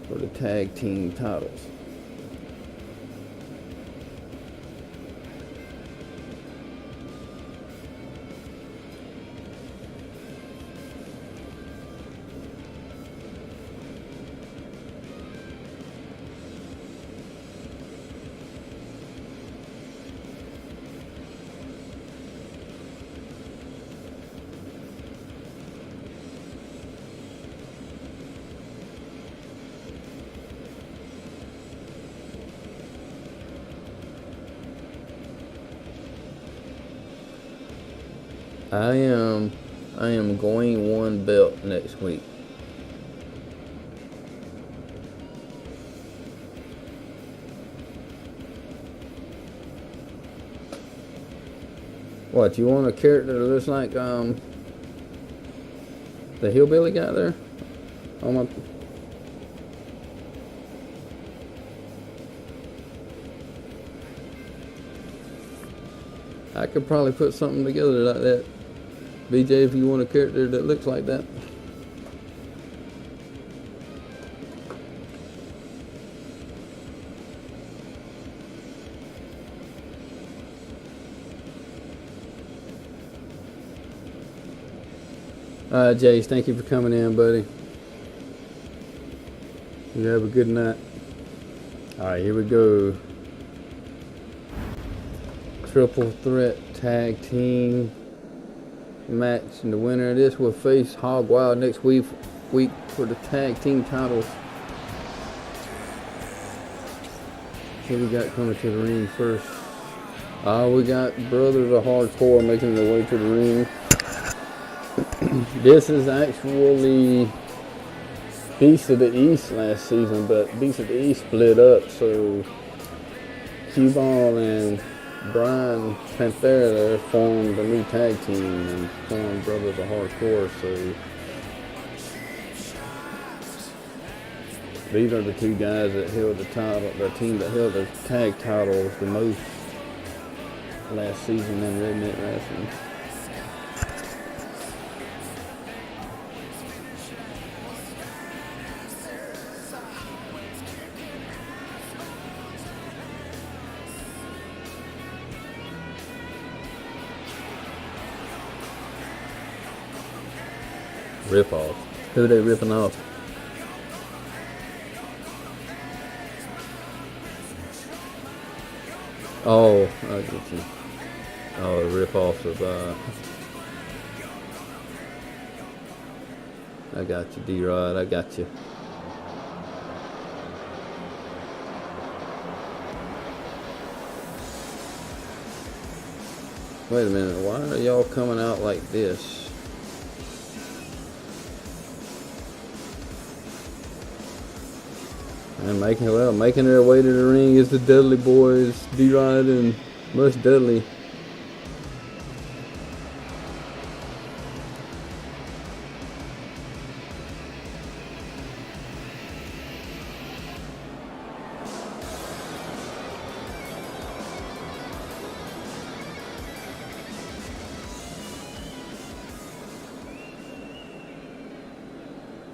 For the tag team titles. I am going one belt next week. What, you want a character that looks like the hillbilly guy there? On my I could probably put something together like that. BJ, if you want a character that looks like that. Jace, thank you for coming in, buddy. You have a good night. Alright, here we go. Triple threat tag team match, and the winner of this will face Hog Wild next week for the tag team titles. Who we got coming to the ring first? We got Brothers of Hardcore making their way to the ring. This is actually Beast of the East last season, but Beast of the East split up, so Q-Ball and Brian Panthera there formed a new tag team and formed Brothers of Hardcore, so these are the two guys that held the title, the team that held the tag titles the most last season in Redneck Rasslin. Rip off. Who they ripping off? Oh, I get you. Oh, the rip off of I got you, D-Rod, I got you. Wait a minute, why are y'all coming out like this? And making their way to the ring is the Dudley Boys, D-Rod and Mush Dudley.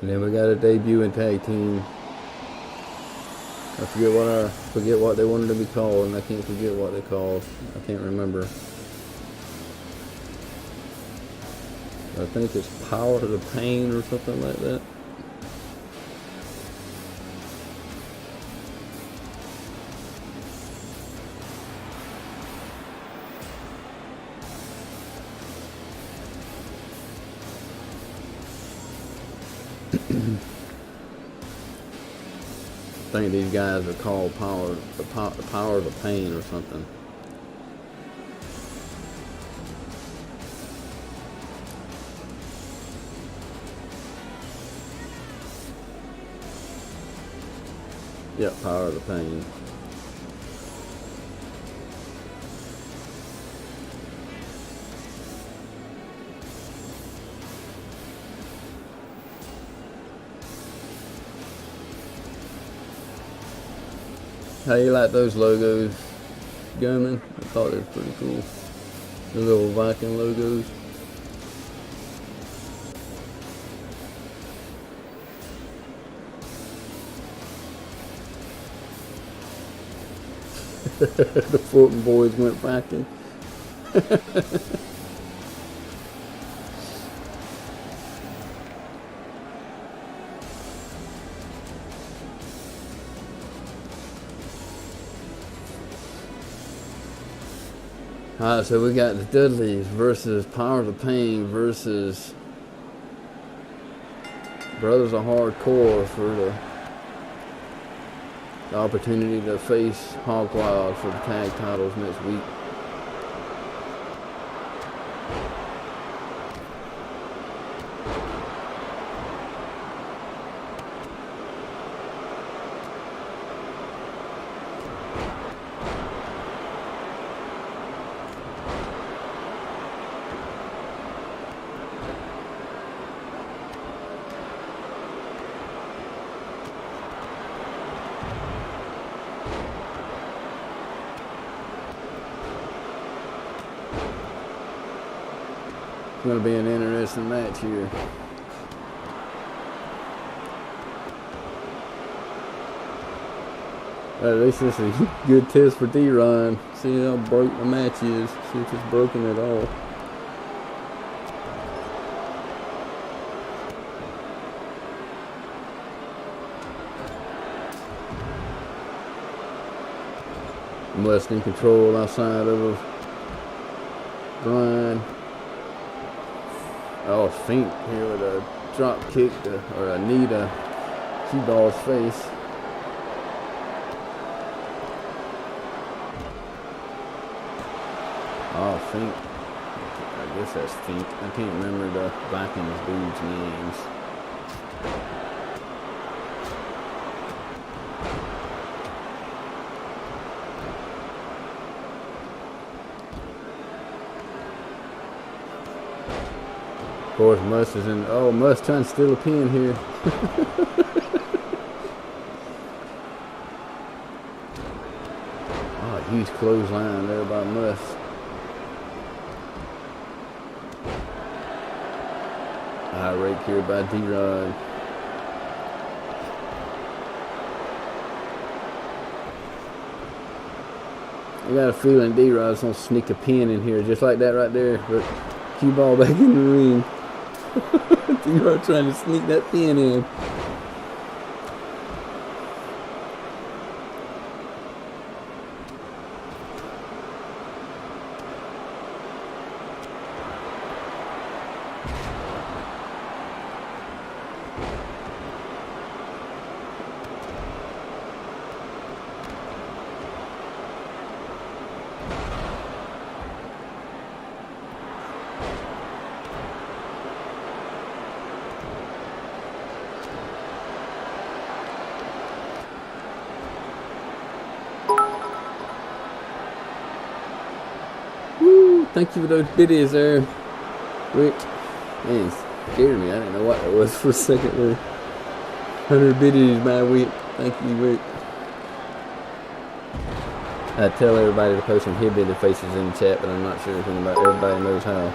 And then we got a debuting tag team. I forget what they wanted to be called, and I can't forget what they called. I can't remember. I think it's Power to the Pain or something like that. I think these guys are called Power of the Pain or something. Yep, Power of the Pain. How you like those logos, Gunman? I thought they were pretty cool. The little Viking logos. The Fulton boys went Viking. Alright, so we got the Dudleys versus Power of the Pain versus Brothers of Hardcore for the opportunity to face Hog Wild for the tag titles next week. It's going to be an interesting match here. At least this is a good test for D-Ron. See how broke the match is. See if it's broken at all. Must in control outside of Brian. Oh, feint here with a drop kick or a knee to Q-Ball's face. Oh, feint. I guess that's feint. I can't remember the Vikings dudes' names. Of course, Muss is in. Oh, Muss trying to steal a pin here. Oh, huge clothesline there by Muss. High rake here by D-Rod. I got a feeling D-Rod's gonna sneak a pin in here just like that right there. But Q-Ball back in the ring. D-Rod trying to sneak that pin in. Thank you for those biddies there, Rick. Man, it scared me. I didn't know what that was for a second there. 100 biddies by week. Thank you, Rick. I tell everybody to post some hillbilly faces in the chat, but I'm not sure if everybody knows how.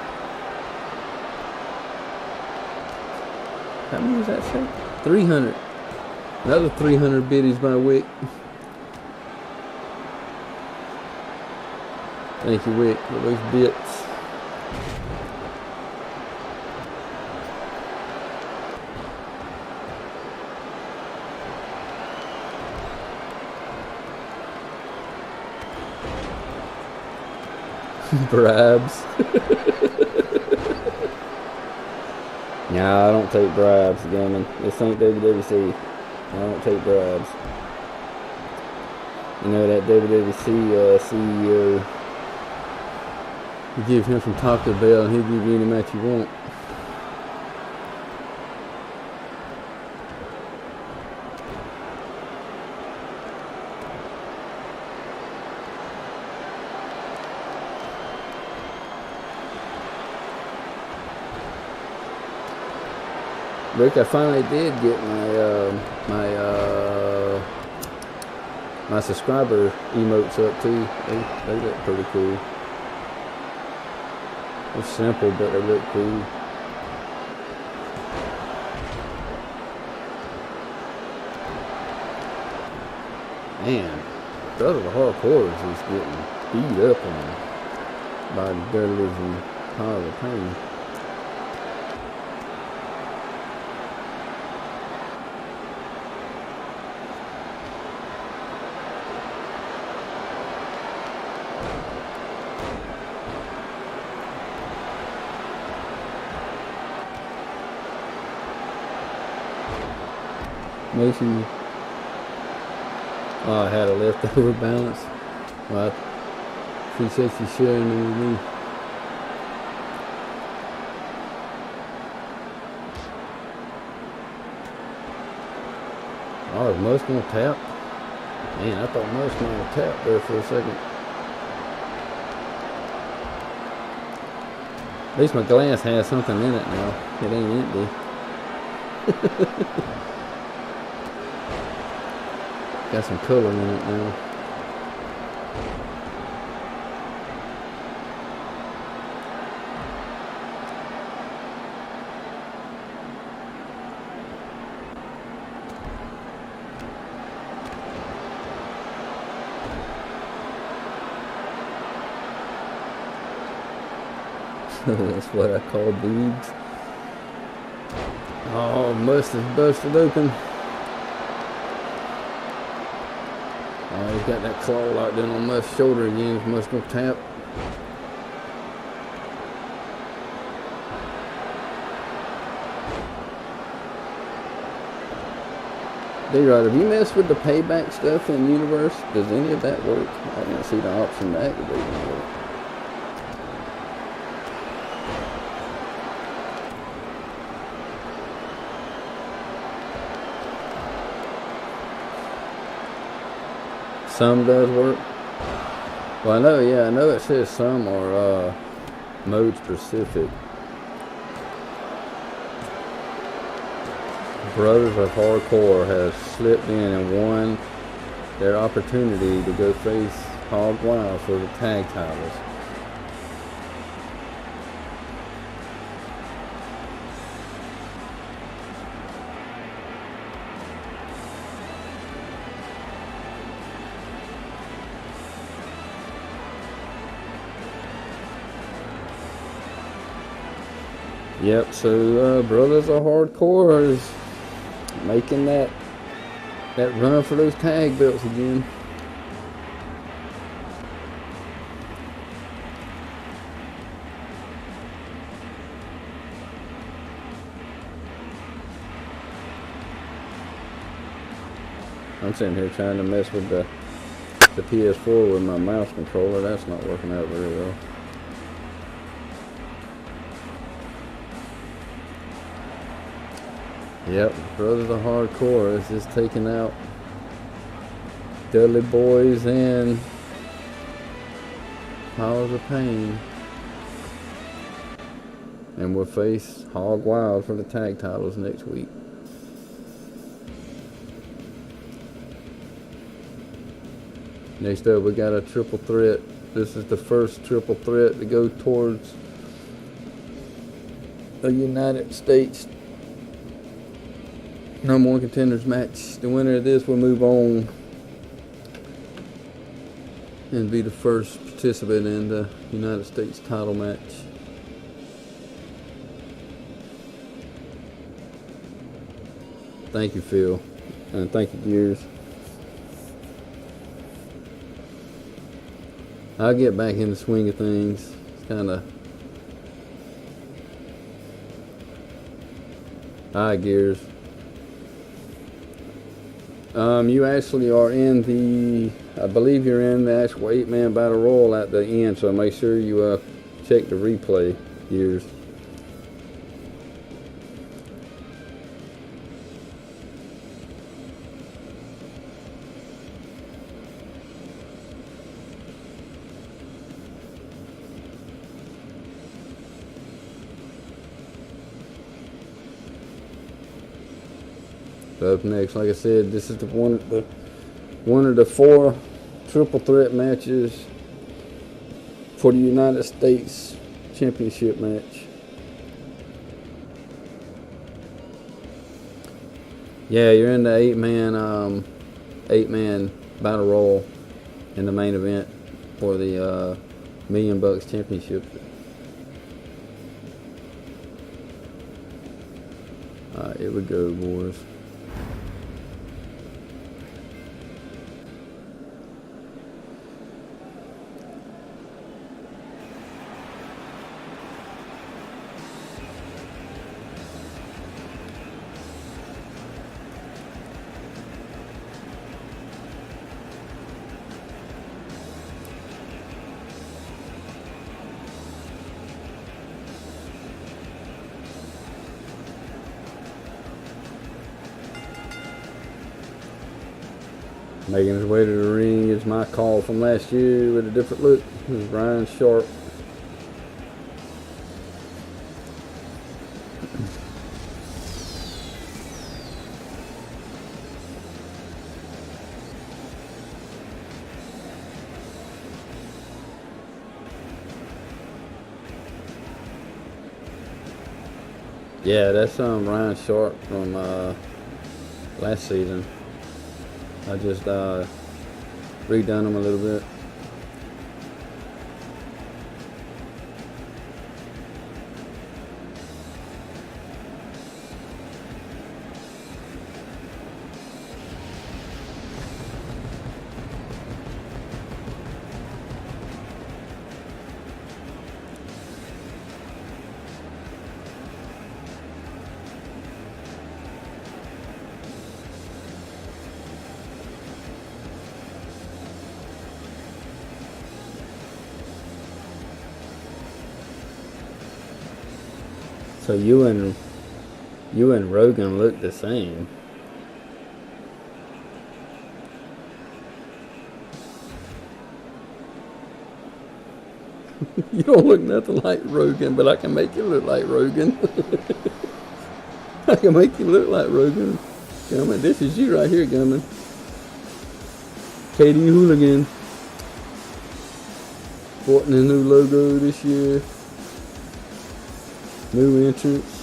How many does that say? 300. Another 300 biddies by week. Thank you, Wick, for those bits. Bribes. Nah, I don't take bribes, Gammon. This ain't WWC. I don't take bribes. You know that WWC CEO. You give him some Taco Bell and he'll give you any match you want. Rick, I finally did get my subscriber emotes up too. They look pretty cool. It's simple, but they look cool. Man, Brother of the Hardcore is just getting beat up on by their living pile of pain. Mason, oh, I had a leftover balance. Well, she said she's sharing them with me. Oh, is Musk gonna tap? Man, I thought Musk might have tapped there for a second. At least my glass has something in it now. It ain't empty. Got some color in it now. That's what I call boobs. Oh, Must is busted open. Oh, he's got that claw locked in on Must's shoulder again. Is Must gonna tap? D-Rod, have you messed with the payback stuff in Universe? Does any of that work? I didn't see the option to activate it. Some does work. Well, I know it says some are mode specific. Brothers of Hardcore has slipped in and won their opportunity to go face Hog Wild for the tag titles. Yep, so Brothers of Hardcore is making that run for those tag belts again. I'm sitting here trying to mess with the PS4 with my mouse controller. That's not working out very well. Yep, Brothers of Hardcore is just taking out Dudley Boys and Piles of Pain. And we'll face Hog Wild for the tag titles next week. Next up, we got a triple threat. This is the first triple threat to go towards a United States #1 contenders match. The winner of this will move on and be the first participant in the United States title match. Thank you, Phil, and thank you, Gears. I'll get back in the swing of things. It's kind of... Hi, Gears. You actually are in the... I believe you're in the actual 8-man battle royal at the end, so make sure you check the replay, Gears. Up next, like I said, this is one of the 4 triple threat matches for the United States Championship match. Yeah, you're in the 8-man battle royal in the main event for the $1 million championship. Alright, here we go, boys. Making his way to the ring is my call from last year with a different look. This is Ryan Sharp. Yeah, that's Ryan Sharp from last season. I just redone him a little bit. So you and Rogan look the same. You don't look nothing like Rogan, but I can make you look like Rogan. I can make you look like Rogan. Gummin, this is you right here, Gummin. KD Hooligan. Sporting a new logo this year. New entrance.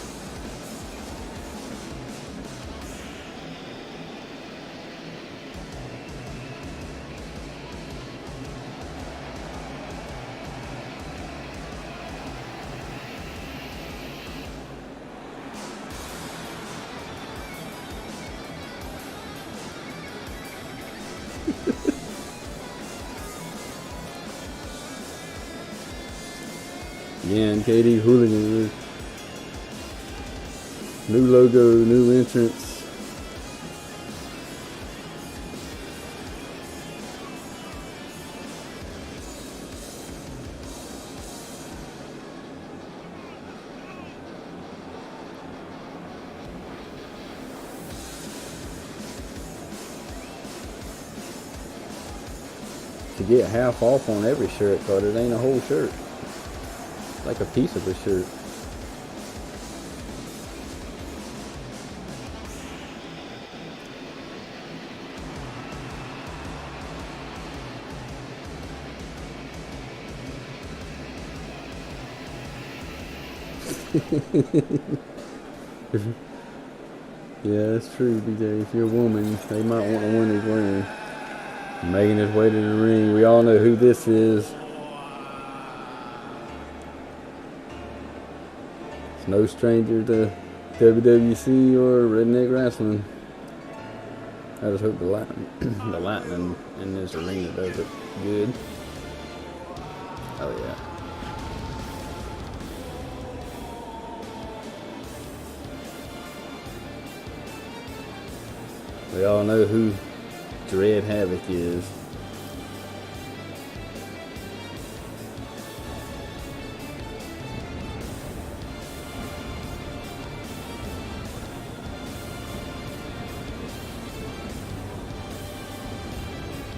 Again, KD Hooligan. New logo, new entrance. To get half off on every shirt, but it ain't a whole shirt. It's like a piece of a shirt. Yeah, that's true, BJ. If you're a woman, they might want to win his ring. Making his way to the ring. We all know who this is. It's no stranger to WWC or Redneck Rasslin. I just hope the lightning in this arena does it good. Oh yeah. We all know who Dread Havoc is.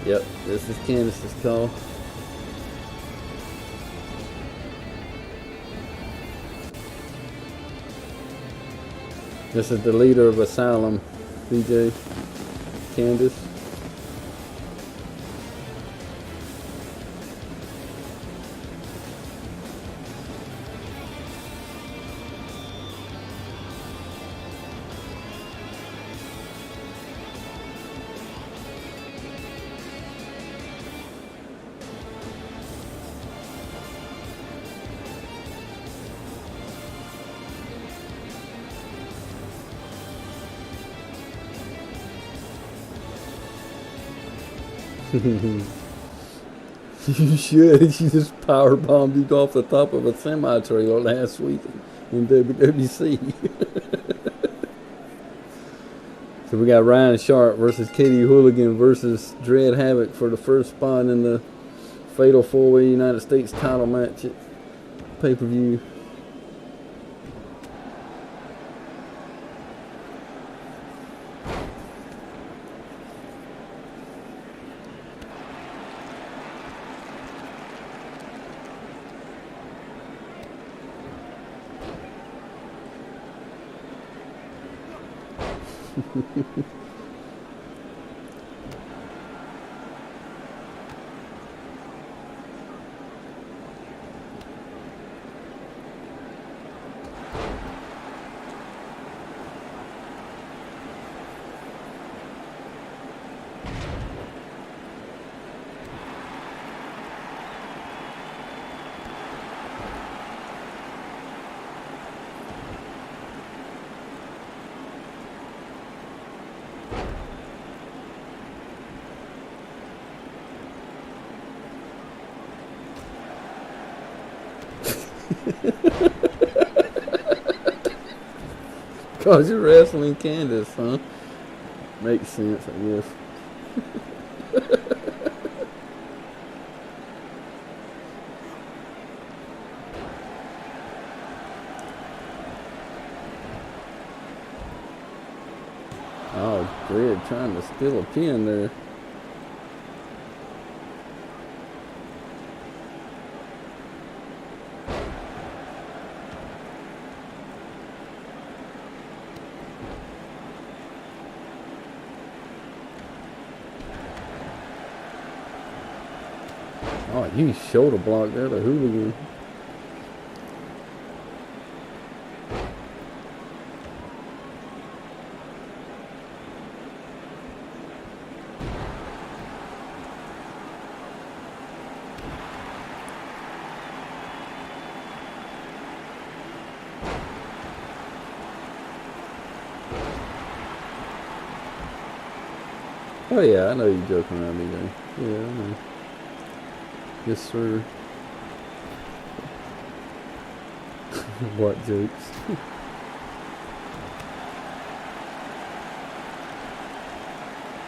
Yep, this is Candace's call. This is the leader of Asylum, BJ. Candace. You should. She just powerbombed you off the top of a semi-trailer last week in WWC. So we got Ryan Sharp versus Katie Hooligan versus Dread Havoc for the first spot in the Fatal 4-Way United States title match at pay-per-view. Cause you're wrestling Candace, huh? Makes sense, I guess. Oh, Greg trying to steal a pin there. Oh, you shoulder blocked there, the hooligan. Oh yeah, I know you're joking around me there. Yeah, I know. Yes, sir. What jokes?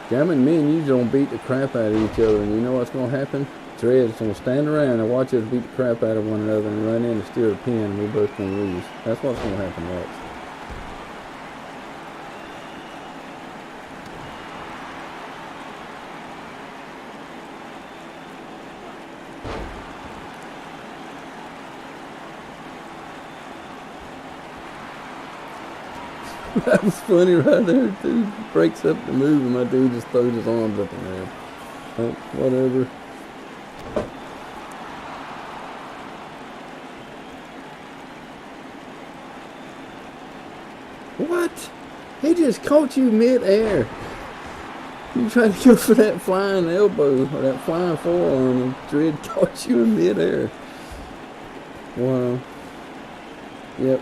Gammon, me and you gonna beat the crap out of each other, and you know what's gonna happen? Dred's gonna stand around and watch us beat the crap out of one another and run in and steal the pin, and we're both gonna lose. That's what's gonna happen next. That was funny right there. Dude breaks up the move and my dude just throws his arms up in there. Oh, whatever. What? He just caught you mid-air. You tried to go for that flying elbow or that flying forearm and Dredd caught you in mid-air. Wow. Yep.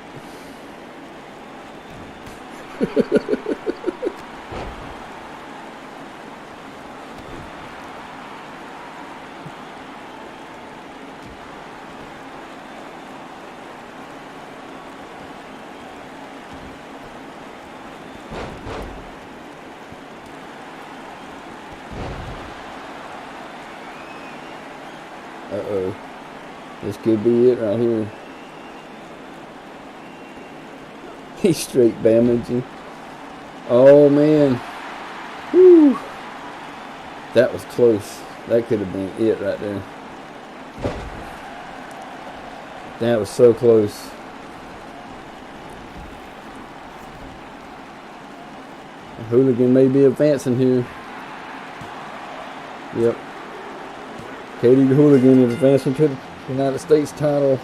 Uh-oh. This could be it right here. He's straight damaging. Oh man. Whew. That was close. That could have been it right there. That was so close. A hooligan may be advancing here. Yep. Katie the Hooligan is advancing to the United States title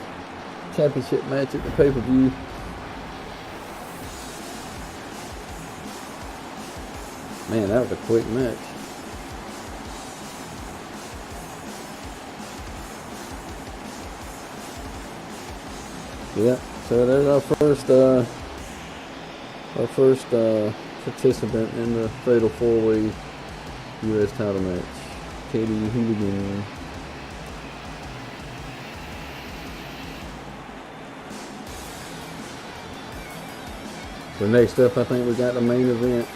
championship match at the pay-per-view. Man, that was a quick match. Yep. So there's our first participant in the Fatal 4-Way U.S. title match. Katie the Hooligan. So next up, I think we got the main event.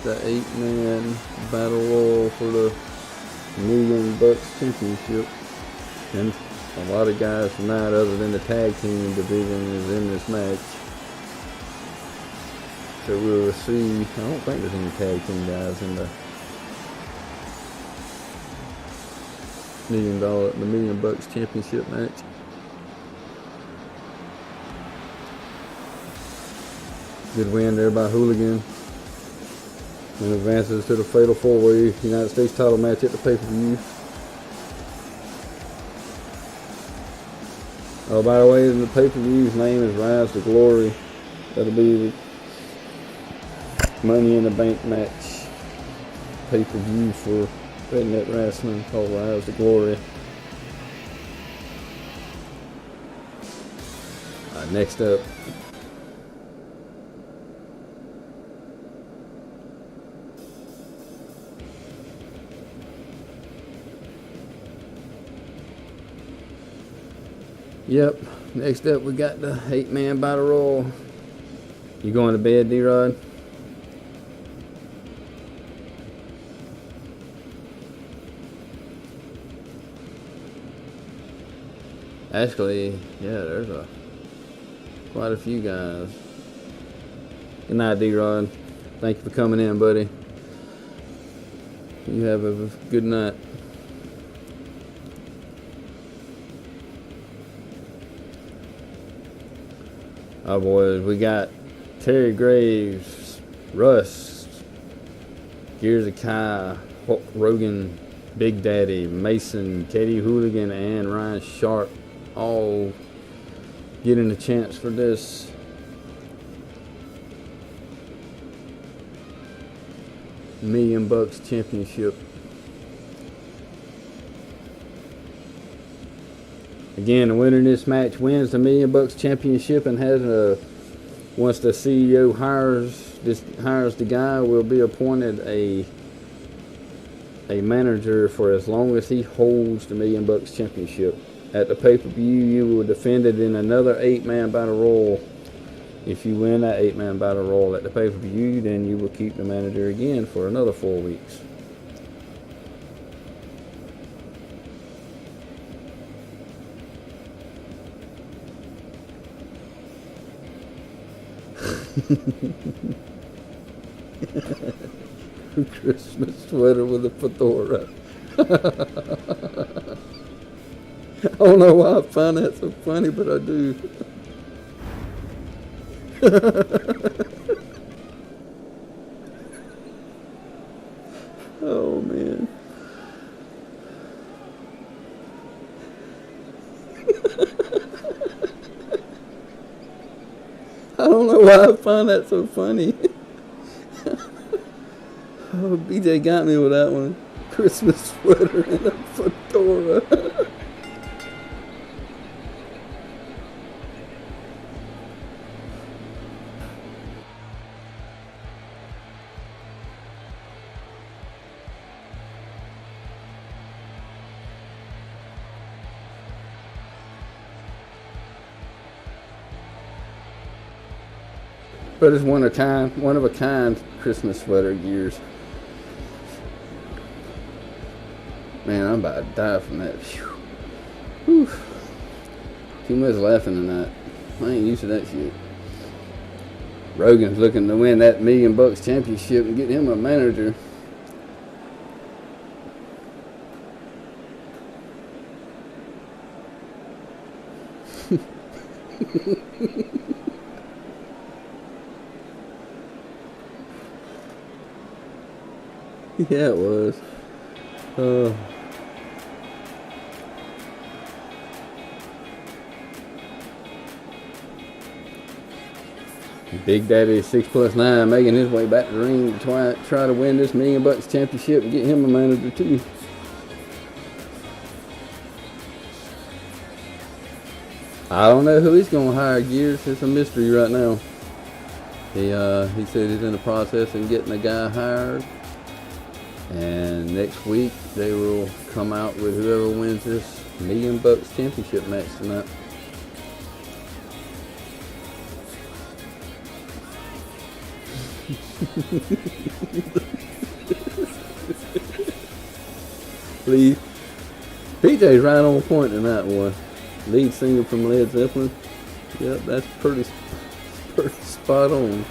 The 8-man battle royal for the $1,000,000 championship. And a lot of guys tonight other than the tag team division is in this match. So we'll see. I don't think there's any tag team guys in the $1,000,000 championship match. Good win there by Hooligan. And advances to the Fatal 4-Way United States title match at the pay-per-view. Oh, by the way, the pay-per-view's name is Rise to Glory. That'll be the Money in the Bank match pay-per-view for Redneck Rasslin called Rise to Glory. Next up, yep, next up we got the 8-man battle royal. You going to bed, D-Rod? Actually, yeah, there's quite a few guys. Good night, D-Rod. Thank you for coming in, buddy. You have a good night. Oh, boys, we got Terry Graves, Russ, Gears of Kai, Hulk Rogan, Big Daddy, Mason, Katie Hooligan, and Ryan Sharp all getting a chance for this $1 million championship. Again, the winner of this match wins the $1 million championship and has once the CEO hires the guy, will be appointed a manager for as long as he holds the $1 million championship. At the pay-per-view, you will defend it in another 8-man battle royal. If you win that 8-man battle royal at the pay-per-view, then you will keep the manager again for another 4 weeks. Christmas sweater with a fedora. I don't know why I find that so funny, but I do. Oh, man. I don't know why I find that so funny. Oh, BJ got me with that one. Christmas sweater and a fedora. But it's one of a kind Christmas sweater gears. Man, I'm about to die from that. Whew. Too much laughing tonight. I ain't used to that shit. Rogan's looking to win that $1 million championship and get him a manager. Yeah, it was. Big Daddy 6+9 making his way back to the ring to try to win this $1 million championship and get him a manager too. I don't know who he's gonna hire, Gears. It's a mystery right now. He said he's in the process of getting a guy hired, and next week they will come out with whoever wins this $1 million championship match tonight. Lee, PJ's right on point in that one. Lead singer from Led Zeppelin. Yep, that's pretty spot on.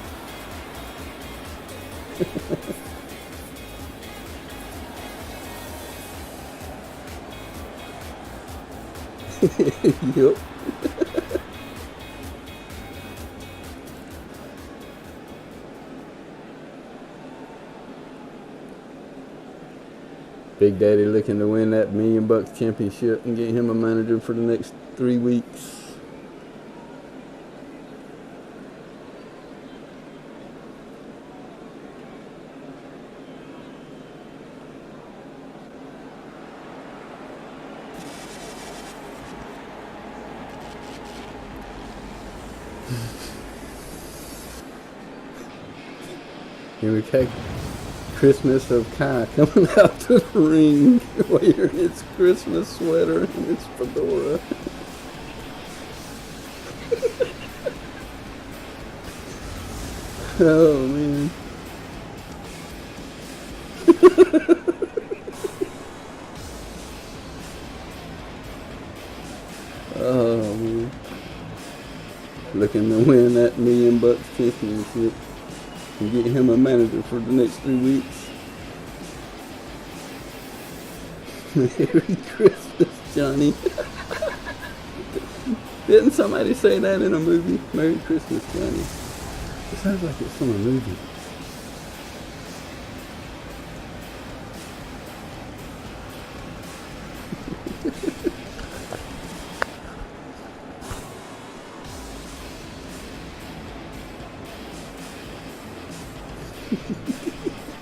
Yep. Big Daddy looking to win that $1 million championship and get him a manager for the next 3 weeks. Here we take Christmas of Kai coming out to the ring wearing his Christmas sweater and his fedora. Oh man. Oh man. Looking to win that $1 million championship and get him a manager for the next 3 weeks. Merry Christmas, Johnny. Didn't somebody say that in a movie? Merry Christmas, Johnny. It sounds like it's from a movie.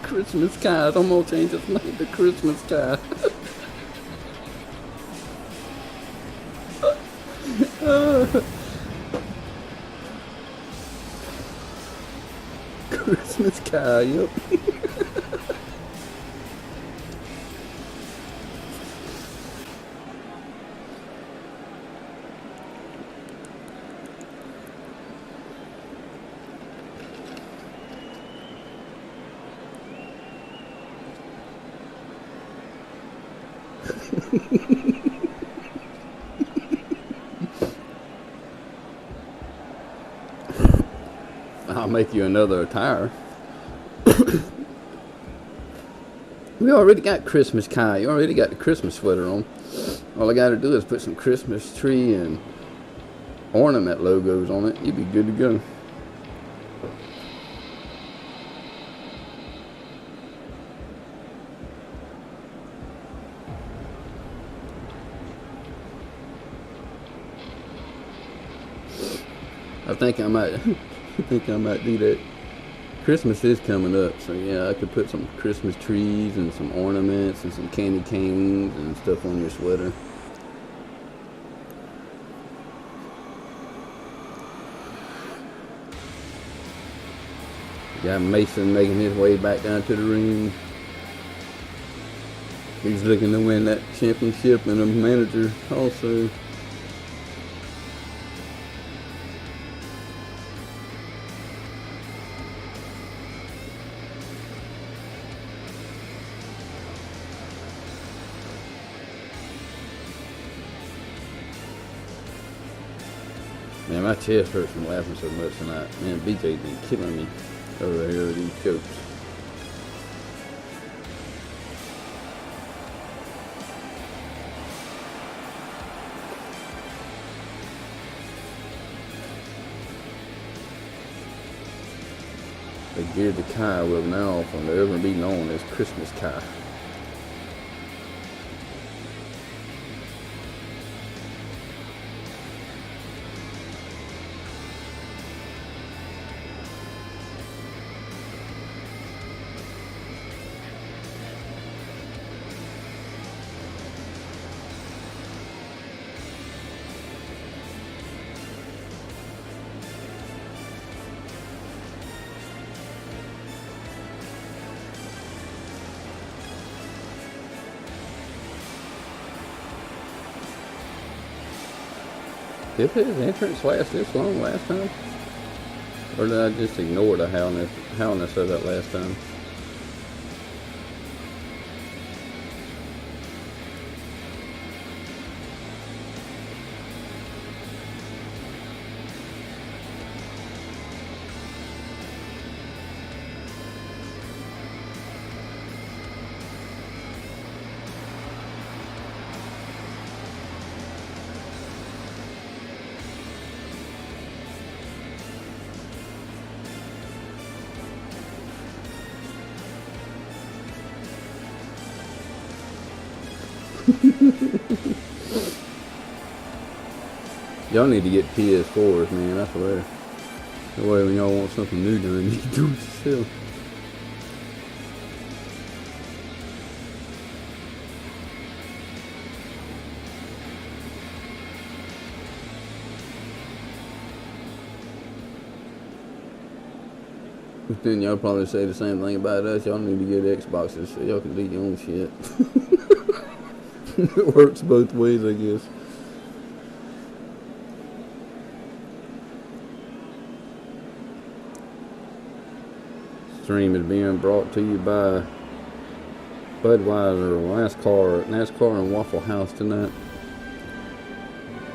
Christmas Kai. I'm gonna change his name to Christmas Kai. Christmas Kai, yep. I'll make you another attire. We already got Christmas Kai. You already got the Christmas sweater on. All I gotta do is put some Christmas tree and ornament logos on it. You'd be good to go. I think I might do that. Christmas is coming up, so yeah, I could put some Christmas trees and some ornaments and some candy canes and stuff on your sweater. Got Mason making his way back down to the ring. He's looking to win that championship and a manager also. Man, my chest hurts from laughing so much tonight. Man, BJ's been killing me over here with these jokes. The gear to Kai will now from ever be known as Christmas Kai. Did his entrance last this long last time? Or did I just ignore the howlness of that last time? Y'all need to get PS4s, man. I swear. That way, when y'all want something new done, you can do it yourself. But then y'all probably say the same thing about us. Y'all need to get Xboxes so y'all can do your own shit. It works both ways, I guess. Stream is being brought to you by Budweiser, NASCAR and Waffle House tonight.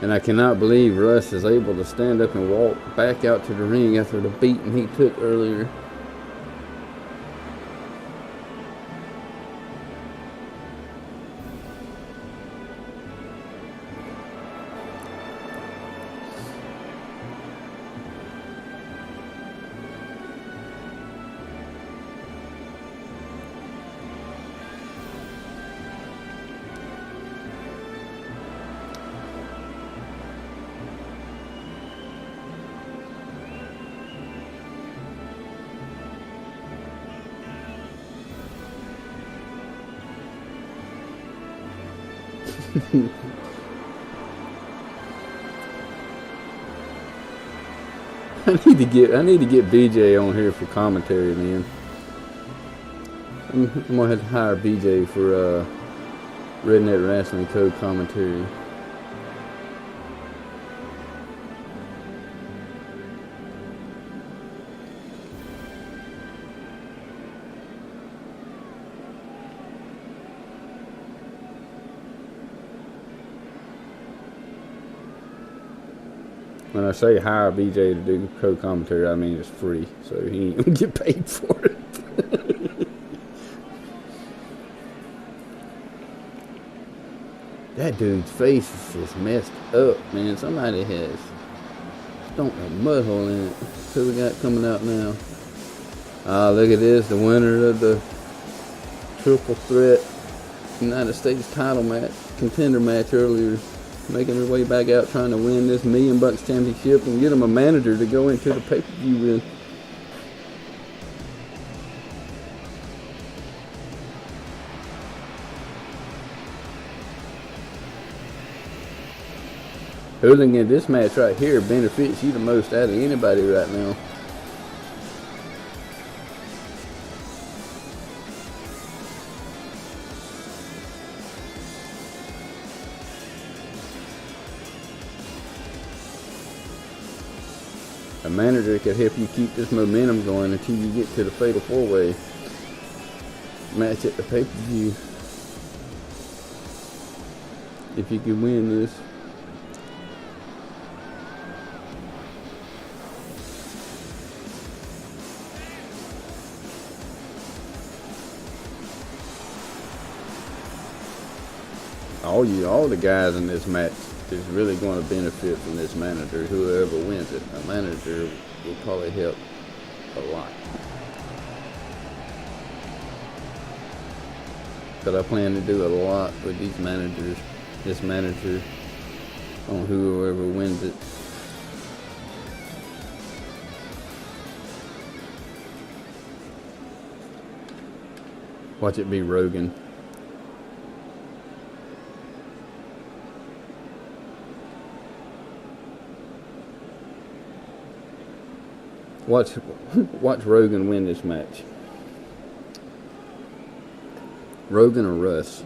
And I cannot believe Russ is able to stand up and walk back out to the ring after the beating he took earlier. I need to get BJ on here for commentary, man. I'm gonna have to hire BJ for Redneck Rasslin co-commentary. When I say hire BJ to do co-commentary, I mean it's free, so he ain't gonna get paid for it. That dude's face is just messed up, man. Somebody has stomped a mud hole in it. Who we got coming out now? Ah, look at this, the winner of the triple threat United States title match, contender match earlier, making her way back out trying to win this $1 million championship and get him a manager to go into the pay-per-view with. Hooligan, this match right here benefits you the most out of anybody right now. A manager could help you keep this momentum going until you get to the Fatal 4-Way match at the pay-per-view. If you can win this. All the guys in this match is really going to benefit from this manager, whoever wins it. A manager will probably help a lot. But I plan to do a lot with these managers, this manager, on whoever wins it. Watch it be Rogan. Watch Rogan win this match. Rogan or Russ?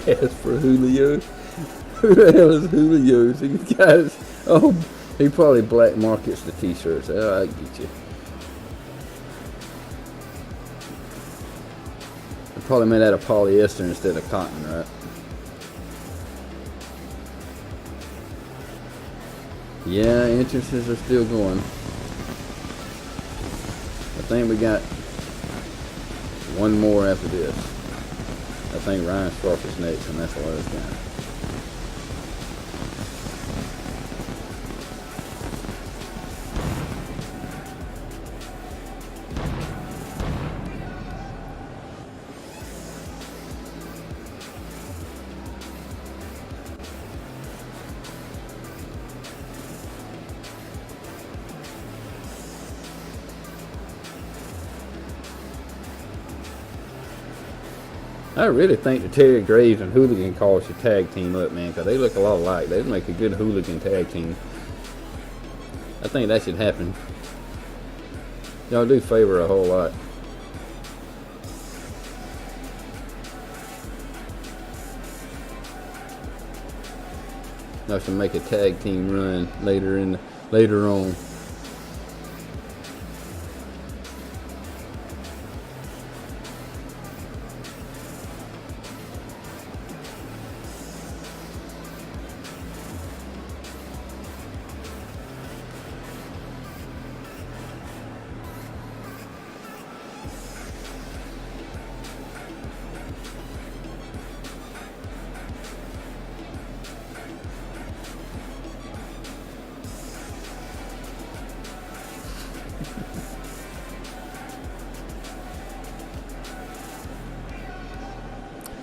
Yes, for Julio. Who the hell is Julio? These guys, oh, He probably black markets the t-shirts. Oh, I get you. I probably made out of polyester instead of cotton, right? Yeah, entrances are still going. I think we got one more after this. I think Ryan Sharp is next, and that's the last guy. I really think the Terry Graves and Hooligan Call should tag team up, man, because they look a lot alike. They'd make a good hooligan tag team. I think that should happen. Y'all do favor a whole lot. Y'all should make a tag team run later on.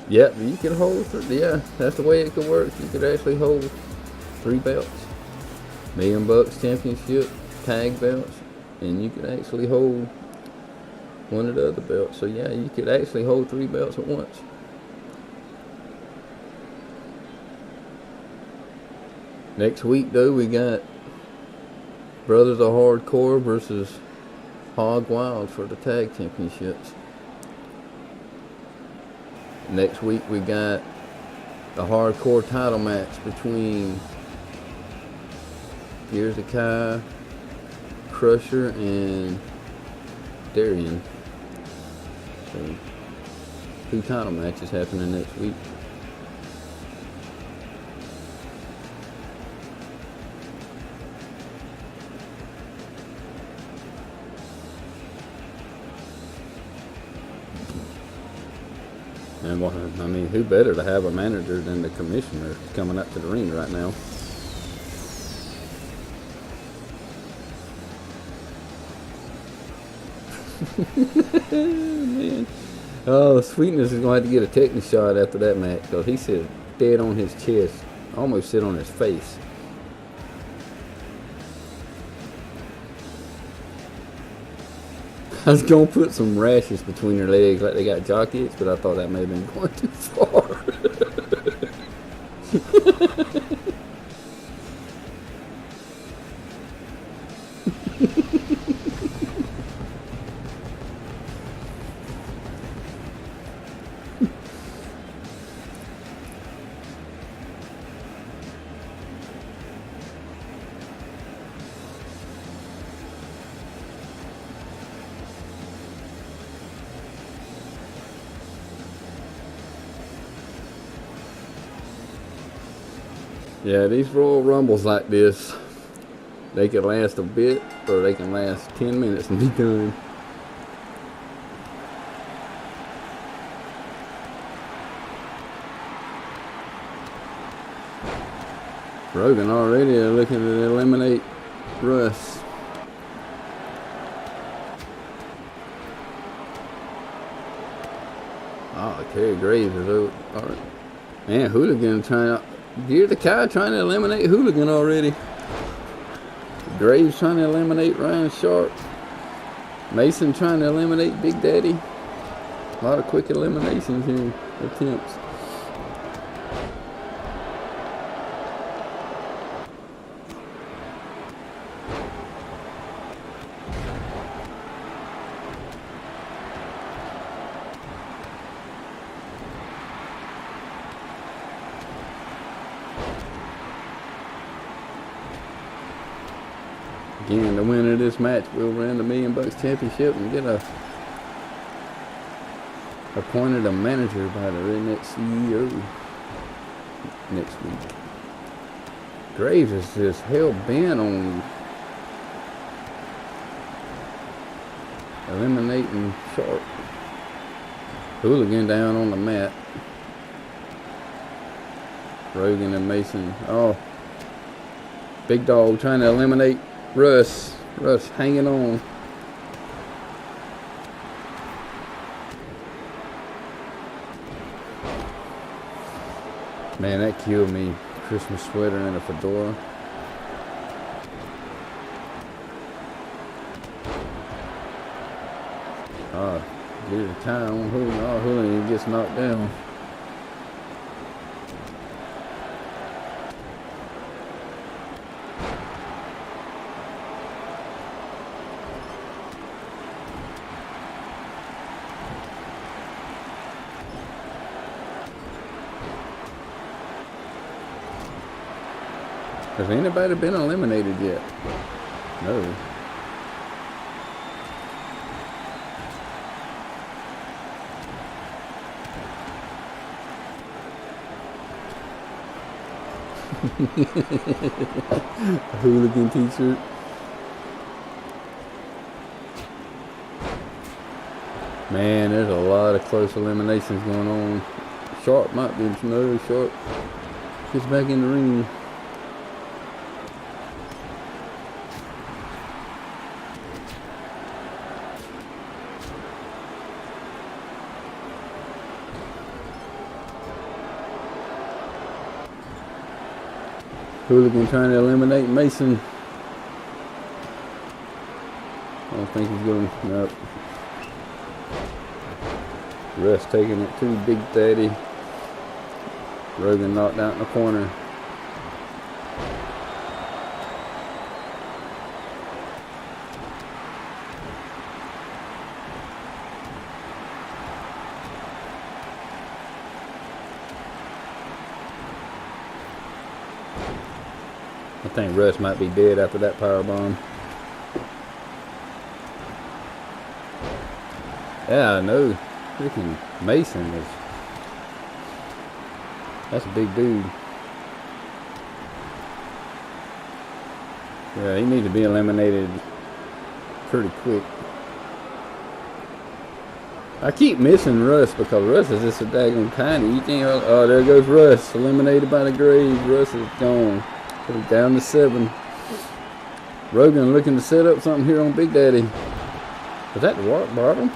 Yep, you could hold, yeah, that's the way it could work. You could actually hold 3 belts. $1 million championship, tag belts, and you could actually hold one of the other belts. So yeah, you could actually hold 3 belts at once. Next week though, we got Brothers of Hardcore versus Hog Wild for the tag championships. Next week we got a hardcore title match between Gears of Kai, Crusher, and Darian. So 2 title matches happening next week. And I mean, who better to have a manager than the commissioner coming up to the ring right now? Man. Oh, Sweetness is going to have to get a technical shot after that match, because he sit dead on his chest, almost sit on his face. I was going to put some rashes between their legs like they got jock itch, but I thought that may have been going too far. Yeah, these Royal Rumbles like this, they can last a bit, or they can last 10 minutes and be done. Rogan already looking to eliminate Russ. Oh, Terry Graves is over. All right. Man, Hooligan trying to... Gear the Kai trying to eliminate Hooligan already. Graves trying to eliminate Ryan Sharp. Mason trying to eliminate Big Daddy. A lot of quick eliminations here, attempts. Again, the winner of this match will win the $1 Million Championship and get appointed a manager by the Redneck CEO next week. Graves is just hell bent on eliminating Sharp. Hooligan down on the mat. Rogan and Mason. Oh, Big Dog trying to eliminate Russ. Russ hanging on. Man, that killed me. Christmas sweater and a fedora. Get a tie on Hooligan. Oh, Hooligan gets knocked down. Has anybody been eliminated yet? No. A hooligan t-shirt. Man, there's a lot of close eliminations going on. Sharp might be no. Sharp gets back in the ring. Hooligan trying to eliminate Mason. I don't think he's going to. Nope. Russ taking it to Big Daddy. Rogan knocked out in the corner. I think Russ might be dead after that powerbomb. Yeah, I know. Freaking Mason is. That's a big dude. Yeah, he needs to be eliminated pretty quick. I keep missing Russ because Russ is just a daggone tiny. You can't. Oh, there goes Russ. Eliminated by the Graves. Russ is gone. Put it down to 7. Rogan looking to set up something here on Big Daddy. Was that the rock bottom?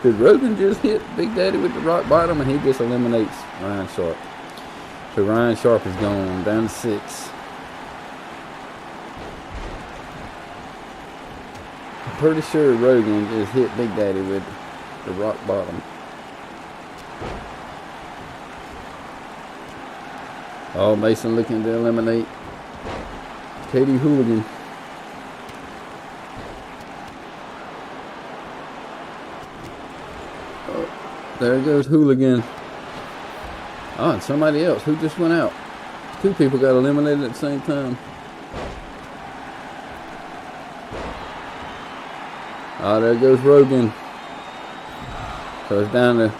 Did Rogan just hit Big Daddy with the rock bottom and he just eliminates Ryan Sharp? So Ryan Sharp is gone, down to 6. I'm pretty sure Rogan just hit Big Daddy with the rock bottom. Oh, Mason looking to eliminate Katie Hooligan. Oh, there goes Hooligan. Oh, and somebody else. Who just went out? 2 people got eliminated at the same time. Oh, there goes Rogan. So it's down to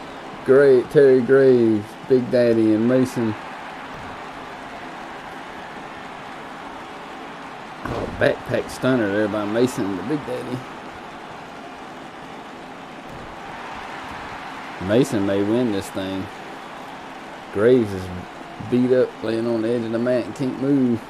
Terry Graves, Big Daddy, and Mason. Backpack stunner there by Mason and the Big Daddy. Mason may win this thing. Graves is beat up, laying on the edge of the mat and can't move.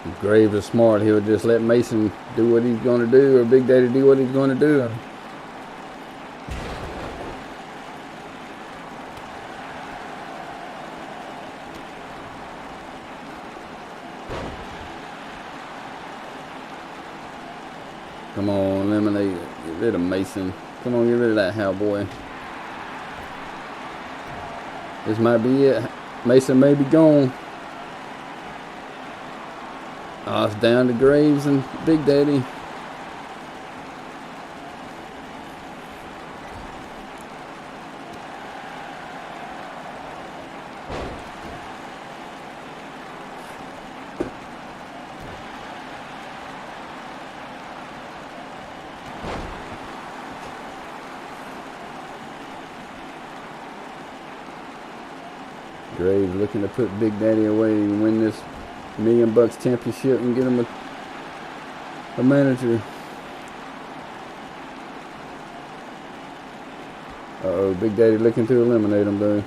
If Graves is smart, he'll just let Mason do what he's going to do, or Big Daddy do what he's going to do. Come on, eliminate, get rid of Mason. Come on, get rid of that cowboy. This might be it. Mason may be gone. It's down to Graves and Big Daddy. Graves looking to put Big Daddy away and win this $1 million championship and get him a manager. Uh-oh, Big Daddy looking to eliminate him though.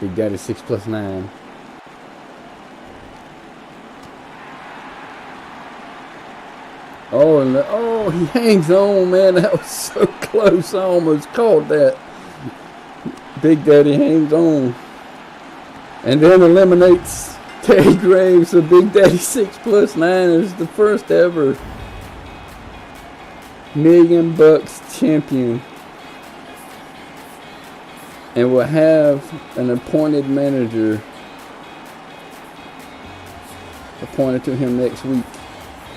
Big Daddy 6+9. Oh, he hangs on, man. That was so close. I almost caught that. Big Daddy hangs on. And then eliminates Terry Graves. So Big Daddy 6+9 is the first ever $1 million champion. And will have an appointed manager appointed to him next week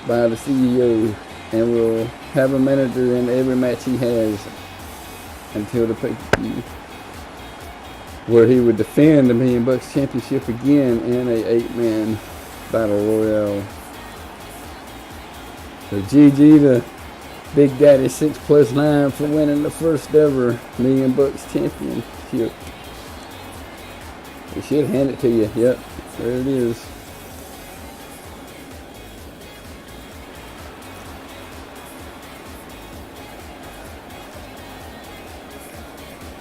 by the CEO, and will have a manager in every match he has until the pay-per-view, where he would defend the $1 million championship again in a 8-man battle royale. So GG to Big Daddy 6+9 for winning the first ever $1 million championship. They should hand it to you. Yep, there it is.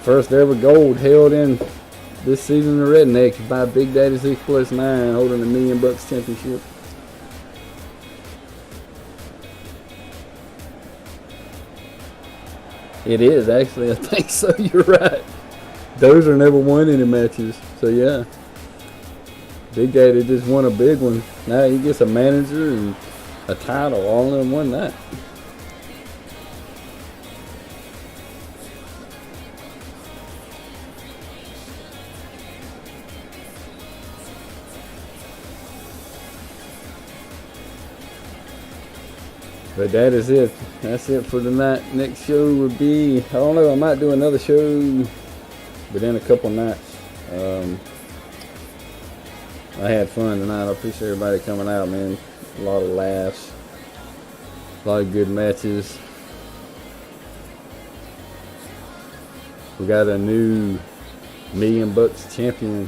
First ever gold held in this season of Redneck by Big Daddy 6+9, holding the $1 million championship. It is actually, I think so. You're right. Those are never won any matches, so yeah. Big Daddy just won a big one. Now he gets a manager and a title all in one night. But that is it. That's it for tonight. Next show would be, I don't know, I might do another show within a couple nights. I had fun tonight. I appreciate everybody coming out, man. A lot of laughs. A lot of good matches. We got a new $1 million champion.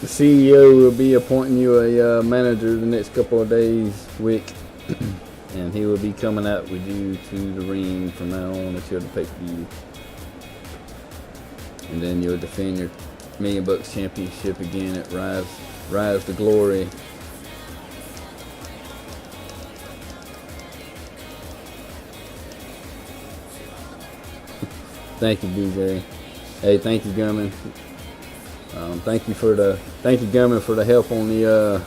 The CEO will be appointing you a manager the next couple of days, Wick, and he will be coming out with you to the ring from now on until the pay-per-view. And then you'll defend your $1 million championship again at Rise to Glory. Thank you, DJ. Hey, thank you, Gummin. Thank you, Gummin, for the help on the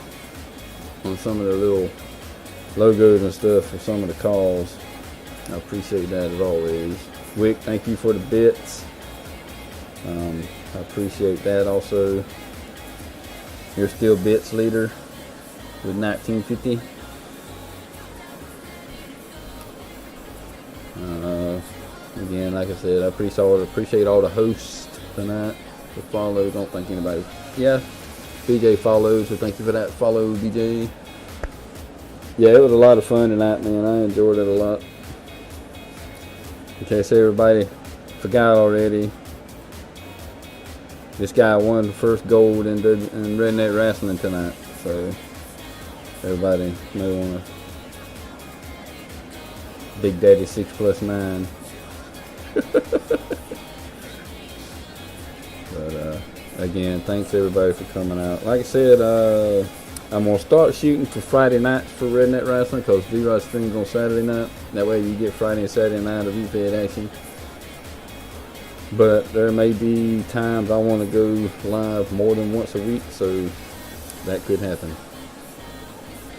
on some of the little logos and stuff for some of the calls. I appreciate that as always. Wick, thank you for the bits. I appreciate that also. You're still bits leader with 1950. Again, like I said, I appreciate all the hosts tonight. The follow, don't think anybody. Yeah, BJ follows, so thank you for that follow, BJ. Yeah, it was a lot of fun tonight, man. I enjoyed it a lot. In case everybody forgot already, this guy won the first gold in Redneck Rasslin tonight. So everybody may want to Big Daddy 6+9. But again, thanks everybody for coming out. Like I said, I'm gonna start shooting for Friday nights for Redneck Rasslin because V-Rod streams on Saturday night. That way you get Friday and Saturday night of V-Fed action. But there may be times I want to go live more than once a week, so that could happen.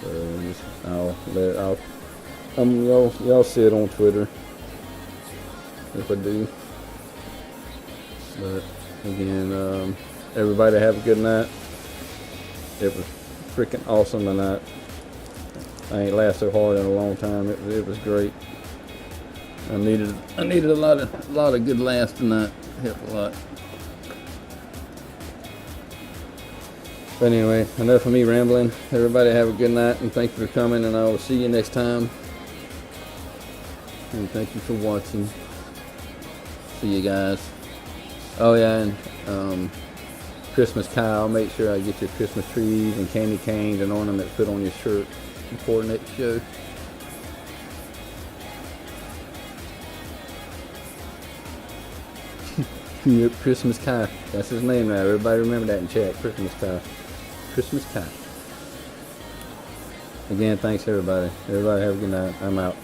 So y'all see it on Twitter if I do. But again, Everybody have a good night. It was freaking awesome tonight. I ain't laughed so hard in a long time. It was great. I needed a lot of good laughs tonight. Helped a lot. But anyway, enough of me rambling. Everybody have a good night, and thank you for coming, and I will see you next time. And thank you for watching. See you guys. Oh yeah, and Christmas Kyle, make sure I get your Christmas trees and candy canes and ornaments put on your shirt before next show. Yep, Christmas Kyle. That's his name now. Everybody remember that in chat. Christmas Kyle. Christmas Kyle. Again, thanks everybody. Everybody have a good night. I'm out.